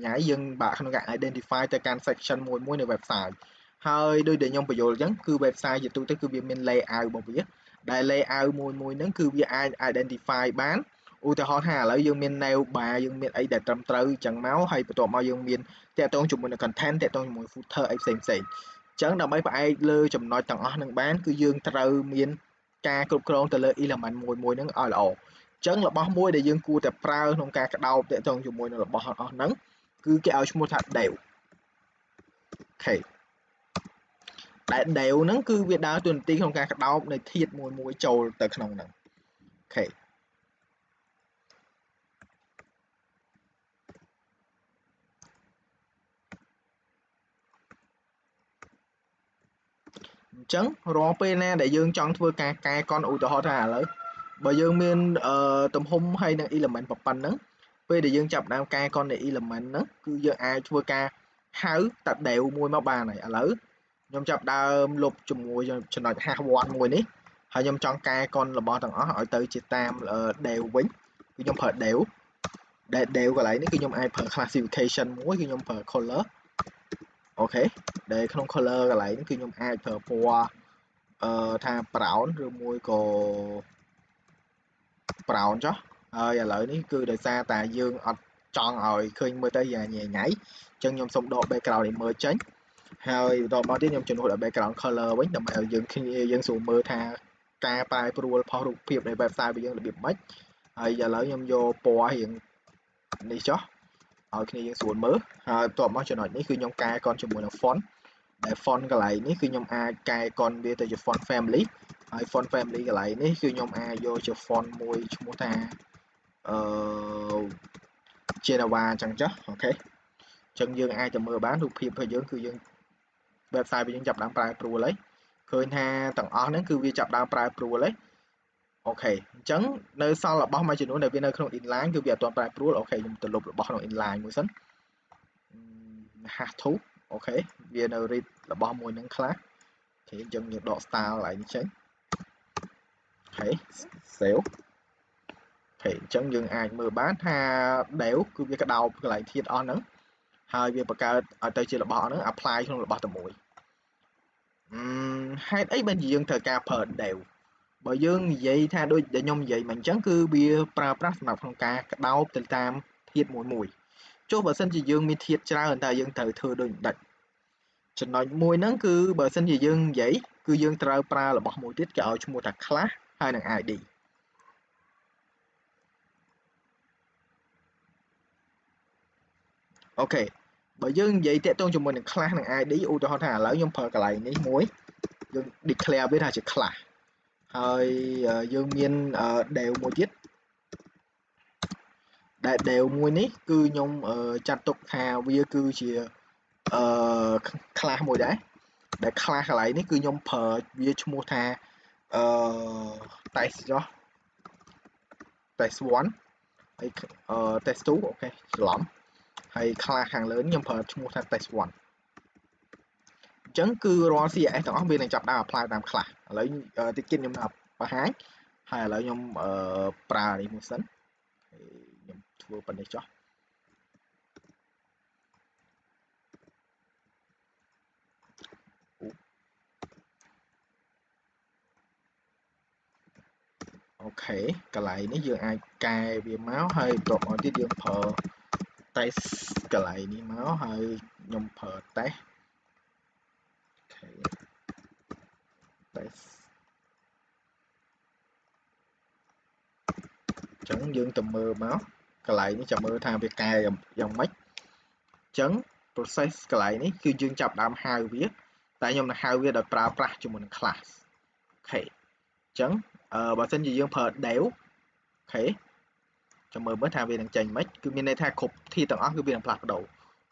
ញ៉ៃយើងបាក់ក្នុងការ identify ទៅកាន់ section មួយនៃ website ហើយដូចដែលខ្ញុំបញ្យល់អញ្ចឹងគឺ website ជាទូទៅគឺវាមាន layout របស់វាដែល layout មួយហ្នឹងគឺវាអាច identify បានឧទាហរណ៍ថាឥឡូវយើងមាន nav bar យើងមានអីដែលត្រឹមត្រូវអញ្ចឹងមកហើយបន្ទាប់មកយើងមានតាក់ទងជាមួយនឹង content តាក់ទងជាមួយ footer អីផ្សេងៗអញ្ចឹងដើម្បីផ្អែកលើចំណុចទាំងអស់ហ្នឹងបានគឺយើងត្រូវមានការគ្រប់គ្រងទៅលើ element មួយហ្នឹងឲ្យល្អអញ្ចឹងរបស់មួយដែលយើងគួរតែប្រើក្នុងការក្តោបតាក់ទងជាមួយនឹងរបស់អស់ហ្នឹងគឺគេឲ្យឈ្មោះថា dev អូខេដែល dev ហ្នឹងគឺវាដើរតួនាទីក្នុងការក្តោបនៅធាតុមួយចូលទៅក្នុងហ្នឹងអូខេអញ្ចឹងរាល់ពេលណាដែលយើងចង់ធ្វើការកែកនឧទាហរណ៍ថាឥឡូវបើយើងមានទំហំហើយនឹង element ប៉ុណ្ណឹងពេលដែលយើងចាប់ដើមកែកននៃ element ហ្នឹងគឺយើងអាចធ្វើការហៅតា dev មួយមកបានហើយឥឡូវខ្ញុំចាប់ដើមលុបជាមួយចំណុច hash one មួយនេះហើយខ្ញុំចង់កែកនរបស់ទាំងអស់ឲ្យទៅជាតាម dev វិញគឺខ្ញុំប្រើ dev ដែល dev កន្លែងនេះគឺខ្ញុំអាចប្រើ classification មួយគឺខ្ញុំប្រើ color អូខេដែលក្នុង color កន្លែងនេះគឺខ្ញុំអាចប្រើពណ៌ថា brown ឬមួយក៏ brown ចុះហើយឥឡូវនេះគឺដោយសារតែយើងអត់ចង់ឲ្យឃើញមើលទៅយ៉ាងញ៉ៃញ៉ៃអញ្ចឹងខ្ញុំសូមដក background image ចេញហើយបន្តមកទៀតខ្ញុំជំនួសដល់ background color វិញដើម្បីឲ្យយើងស្រួលមើលថាការប្រែប្រួលផុសរូបភាពនៃ website របស់យើងរបៀបម៉េចហើយឥឡូវខ្ញុំយកពណ៌រៀងនេះចុះ ឲ្យគ្នាយើងស្រួលមើលហើយបន្ទាប់មកចំណុចនេះគឺខ្ញុំកែអៃកនជាមួយនឹង font ដែល font កន្លែងនេះគឺខ្ញុំអាចកែអៃកនវាទៅជា font family ហើយ font family កន្លែងនេះគឺខ្ញុំអាចយកជា font មួយឈ្មោះថាGeneva អញ្ចឹងចុះអូខេអញ្ចឹងយើងអាចទៅមើលបានរូបភាពរបស់យើងគឺយើង website របស់យើងចាប់ដើមប្រែប្រួលហើយឃើញថាទាំងអស់ហ្នឹងគឺវាចាប់ដើមប្រែប្រួលហើយអូខេអញ្ចឹងនៅសល់របស់មួយចំនួនដែលវានៅក្នុង inline គឺវាអត់ទាន់ប្រែប្រួលអូខេខ្ញុំទៅលុបរបស់ក្នុង inline មួយសិន hash to អូខេវានៅ read របស់មួយហ្នឹងខ្លះអូខេអញ្ចឹងយើងដក style កន្លែងនេះចេញអូខេ save អូខេអញ្ចឹងយើងអាចមើលបានថា dev គឺវាក្តោបកន្លែងធាតុអស់ហ្នឹងហើយវាបង្កើតឲ្យទៅជារបស់ហ្នឹង apply ក្នុងរបស់តែមួយហេតុអីបានជាយើងត្រូវការប្រើ dev បើយើងនិយាយថាដូចដែលខ្ញុំនិយាយមកអញ្ចឹងគឺវាប្រើប្រាស់សម្រាប់ក្នុងការក្តោបទៅតាមធាតុមួយចុះបើសិនជាយើងមានធាតុច្រើនតើយើងត្រូវធ្វើដូចដាច់ចំណុចមួយហ្នឹងគឺបើសិនជាយើងនិយាយគឺយើងត្រូវប្រើរបស់មួយទៀតគេឲ្យឈ្មោះថា class ហើយនឹង id អូខេបើយើងនិយាយតាក់ទងជាមួយនឹង class និង id ឧទាហរណ៍ថាឥឡូវខ្ញុំប្រើកន្លែងនេះមួយយើង declare វាថាជា class ហើយយើងមាន dev មួយទៀតដែល dev មួយនេះគឺខ្ញុំចាត់ទុកថាវាគឺជាclass មួយដែរដែល class កន្លែងនេះគឺខ្ញុំប្រើវាឈ្មោះថាtest ចុះ test 1ហើយtest 2អូខេច្រឡំហើយ class ខាងលើនេះខ្ញុំប្រើឈ្មោះថា test 1អញ្ចឹងគឺរាល់ CSS ទាំងអស់វានឹងចាប់ដើម apply តាម class ឥឡូវតិចទៀតខ្ញុំដាក់បង្ហាញហើយឥឡូវខ្ញុំប្រើនេះមួយសិនខ្ញុំធ្វើប៉ុណ្ណេះចុះអូខេកន្លែងនេះយើងអាចកែវាមកហើយបន្ទាប់មកទៀតយើងប្រើ test កន្លែងនេះមកហើយខ្ញុំប្រើ test អូខេ test អញ្ចឹងយើងទៅមើលមកកន្លែងនេះចាំមើលថាវាកែយ៉ាងម៉េចអញ្ចឹង process កន្លែងនេះគឺយើងចាប់ដើមហៅវាតែខ្ញុំនឹងហៅវាដោយប្រើប្រាស់ជាមួយនឹង class អូខេអញ្ចឹងបើសិនជាយើងប្រើ dev អូខេចាំមើលថាវានឹងចេញមិនគឺមានន័យថាគ្រប់ធាតុទាំងអស់គឺវានឹងផ្លាស់ប្ដូរ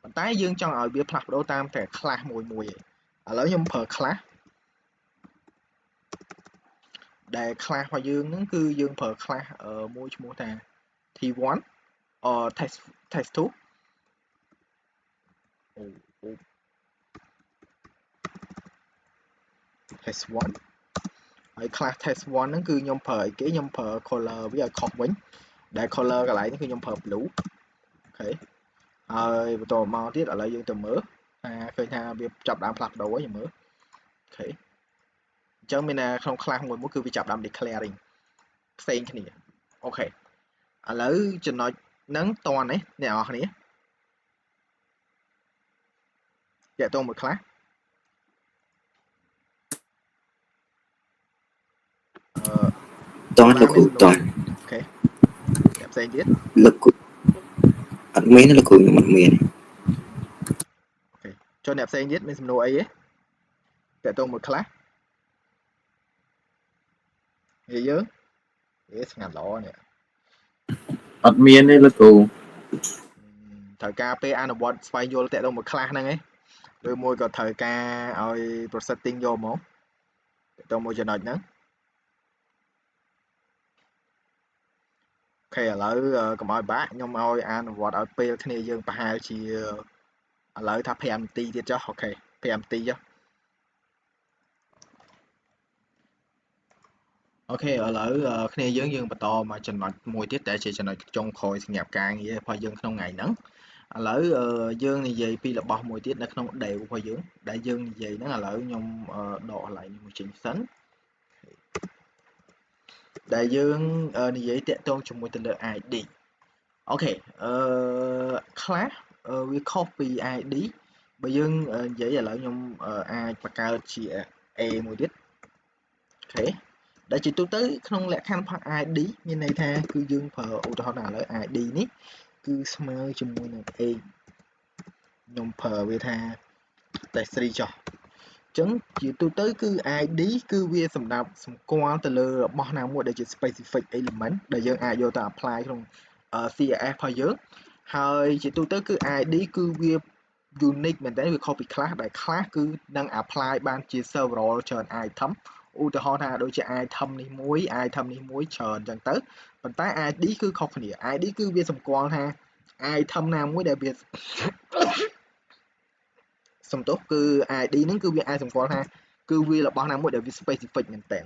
ប៉ុន្តែយើងចង់ឲ្យវាផ្លាស់ប្ដូរតាមតែ class មួយឯងឥឡូវខ្ញុំប្រើ class ដែល class របស់យើងហ្នឹងគឺយើងប្រើ class មួយឈ្មោះថា t1 test 2test 1ហើយ class test 1ហ្នឹងគឺខ្ញុំប្រើអីគេខ្ញុំប្រើ color វាឲ្យខុសវិញដែល color កន្លែងនេះគឺខ្ញុំប្រើ blue អូខេហើយបន្តមកទៀតឥឡូវយើងទៅមើលថាឃើញថាវាចាប់ដើមផ្លាស់ប្ដូរហើយយើងមើលអូខេអញ្ចឹងមានថាក្នុង class មួយគឺវាចាប់ដើម declaring ផ្សេងគ្នាអូខេឥឡូវចំណុចហ្នឹងតនេះអ្នកនរគ្នាតាក់ទងមួយខ្លះតន់លោកគ្រូតន់អូខេអ្នកផ្សេងទៀតលោកគ្រូអត់មានលោកគ្រូខ្ញុំអត់មានអូខេចុះអ្នកផ្សេងទៀតមានសំណួរអីទេតាក់ទងមួយខ្លះនិយាយយើងស្ងាត់ល្អនេះអត់មានទេលោកគ្រូត្រូវការពេលអនុវត្តស្វែងយល់តាក់ទងមួយខ្លះហ្នឹងឯងឬមួយក៏ត្រូវការឲ្យ processing យកហ្មងតាក់ទងមួយចំណុចហ្នឹងអូខេឥឡូវកុំឲ្យបាក់ខ្ញុំឲ្យអនុវត្តឲ្យពេលគ្នាយើងប្រហែលជាឥឡូវថា5នាទីទៀតចុះអូខេ5នាទីចុះអូខេឥឡូវគ្នាយើងបន្តមកចំណុចមួយទៀតដែលជាចំណុចចុងក្រោយសម្រាប់ការងាររបស់យើងក្នុងថ្ងៃហ្នឹងឥឡូវយើងនិយាយពីរបស់មួយទៀតនៅក្នុង dev របស់យើងដែលយើងនិយាយហ្នឹងឥឡូវខ្ញុំដកកន្លែងនេះមួយចេញសិនដែលយើងនិយាយតាក់ទងជាមួយទៅលើ id អូខេclass វាខុសពី id បើយើងនិយាយឥឡូវខ្ញុំអាចបង្កើតជា a មួយទៀតអូខេដែលជាទូទៅក្នុងលក្ខខណ្ឌផាក id មានន័យថាគឺយើងប្រើឧទាហរណ៍ឥឡូវ id នេះគឺ គឺស្មើជាមួយនឹង x ខ្ញុំប្រើវាថា test 3 ចុះអញ្ចឹងជាទូទៅគឺ ID គឺវាសម្រាប់សម្គាល់ទៅលើរបស់ណាមួយដែលជា specific element ដែលយើងអាចយកទៅ apply ក្នុង CSS របស់យើងហើយជាទូទៅគឺ ID គឺវា unique មែនតើវាខុសពី class ដែល class គឺនឹង apply បានជា several ច្រើន item ឧទាហរណ៍ថាដូចជា item នេះមួយ item នេះមួយច្រើនអញ្ចឹងទៅប៉ុន្តែ ID គឺខុសគ្នា ID គឺវាសម្គាល់ថា item ណាមួយដែលវាសំទោសគឺ ID ហ្នឹងគឺវាអាចសម្គាល់ថាគឺវារបស់ណាមួយដែលវា specific មែនតើ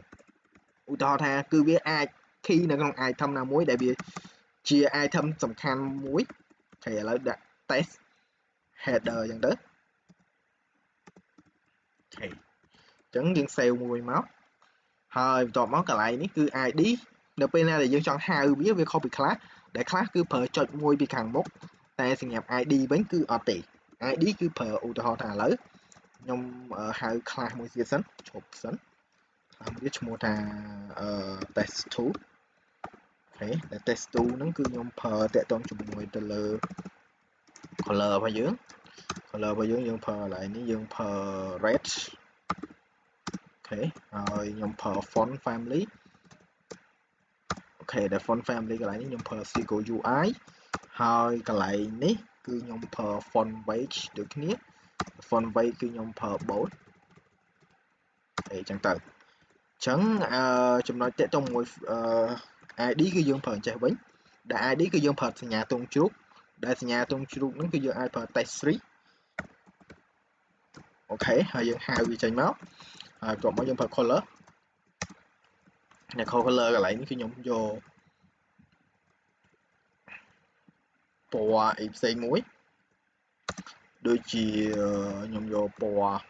ឧទាហរណ៍ថាគឺវាអាច key នៅក្នុង item ណាមួយដែលវាជា item សំខាន់មួយហើយឥឡូវដាក់ test header អញ្ចឹងទៅអូខេអញ្ចឹងយើង save មួយមកហើយបន្ទាប់មកកន្លែងនេះគឺ ID នៅពេលណាដែលយើងចង់ហៅវាខុសពី class ដែល class គឺប្រើចុចមួយពីខាងមុខតែសម្រាប់ ID វិញគឺអត់ទេ ID គឺប្រើឧទាហរណ៍ថាឥឡូវខ្ញុំហៅ class មួយទៀតសិនឈប់សិនវាឈ្មោះថា test2 អូខេតែ test2 ហ្នឹងគឺខ្ញុំប្រើតាក់ទងជាមួយទៅលើ color របស់យើងយើងប្រើកន្លែងនេះយើងប្រើ red អូខេហើយខ្ញុំប្រើ font family អូខេដែល font family កន្លែងនេះខ្ញុំប្រើ Sequel UI ហើយកន្លែងនេះគឺខ្ញុំប្រើ font weight ដូចគ្នា font weight គឺខ្ញុំប្រើ bold អញ្ចឹងទៅអញ្ចឹងចំណុចតាក់ទងមួយID គឺយើងប្រើអញ្ចេះវិញដែល ID គឺយើងប្រើសញ្ញាទង់ជ្រូកដែលសញ្ញាទង់ជ្រូកហ្នឹងគឺយើងអាចប្រើ test3 អូខេហើយយើងហៅវាចេញមកហើយបន្ទាប់មកយើងប្រើ color អ្នក color កន្លែងនេះគឺខ្ញុំយកពណ៌អីផ្សេងមួយដូចជាខ្ញុំយកពណ៌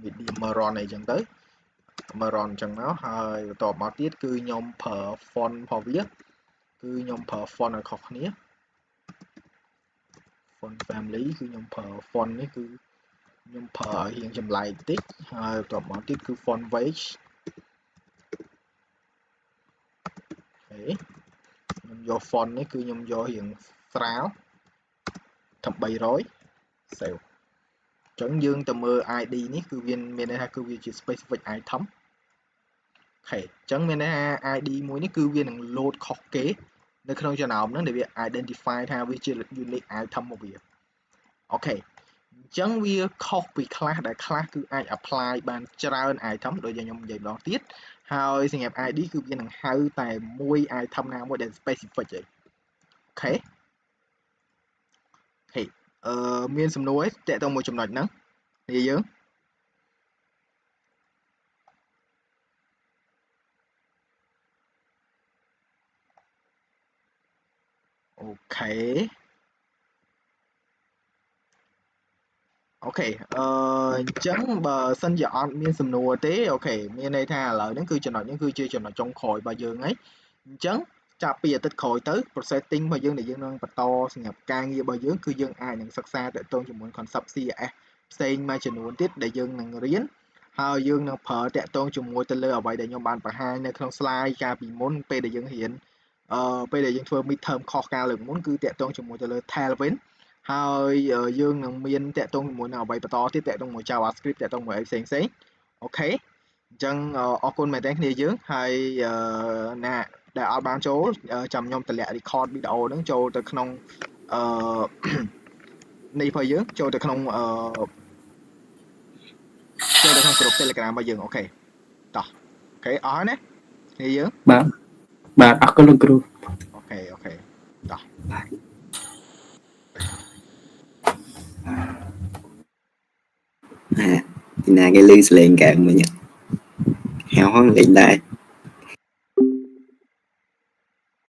medium maroon អីចឹងទៅ maroon អញ្ចឹងមកហើយបន្ទាប់មកទៀតគឺខ្ញុំប្រើ font របស់វាគឺខ្ញុំប្រើ font ឲ្យខុសគ្នា font family គឺខ្ញុំប្រើ font នេះគឺខ្ញុំប្រើឲ្យរៀងចម្លែកតិចហើយបន្ទាប់មកទៀតគឺ font weight អូខេខ្ញុំយក font នេះគឺខ្ញុំយករៀងស្រាលថា300 save អញ្ចឹងយើងទៅមើល ID នេះគឺវាមានន័យថាគឺវាជា specific item អូខេអញ្ចឹងមានន័យថា ID មួយនេះគឺវានឹង load ខុសគេនៅក្នុងចំណោមហ្នឹងដែលវា identify ថាវាជា unique item របស់វាអូខេអញ្ចឹងវាខុសពី class ដែល class គឺអាច apply បានច្រើន item ដូចយ៉ាងខ្ញុំនិយាយម្ដងទៀតហើយសម្រាប់ ID គឺវានឹងហៅតែមួយ item ណាមួយដែល specific ឯងអូខេមានសំណួរអីតាក់ទងមួយចំណុចហ្នឹងនិយាយយើងអូខេអញ្ចឹងបើសិនជាអត់មានសំណួរទេអូខេមានន័យថាឥឡូវហ្នឹងគឺចំណុចនេះគឺជាចំណុចចុងក្រោយរបស់យើងហើយអញ្ចឹងចាប់ពីអាទិត្យក្រោយទៅ processing របស់យើងដែលយើងនឹងបន្តសម្រាប់ការងាររបស់យើងគឺយើងអាចនឹងសិក្សាតាក់ទងជាមួយ concept CSS ផ្សេងមួយចំនួនទៀតដែលយើងនឹងរៀនហើយយើងនឹងប្រើតាក់ទងជាមួយទៅលើអ្វីដែលខ្ញុំបានបង្ហាញនៅក្នុង slide កាលពីមុនពេលដែលយើងរៀនពេលដែលយើងធ្វើ midterm ខុសការលើកមុនគឺតាក់ទងជាមួយទៅលើ Tailwind ហើយយើងនឹងមានតាក់ទងជាមួយនឹងអ្វីបន្តទៀតតាក់ទងជាមួយ JavaScript តាក់ទងជាមួយអីផ្សេងអូខេអញ្ចឹងអរគុណមែនតើគ្នាយើងហើយណាដែលអត់បានចូលចាំខ្ញុំតម្លាក់ record video ហ្នឹងចូលទៅក្នុងនេះរបស់យើងចូលទៅក្នុងក្រុម Telegram របស់យើងអូខេតោះអូខេអស់ហើយណាគ្នាយើងបាទអរគុណលោកគ្រូអូខេតោះទីណាគេលឺសលេងកែមិញហៅហងលេងដែរ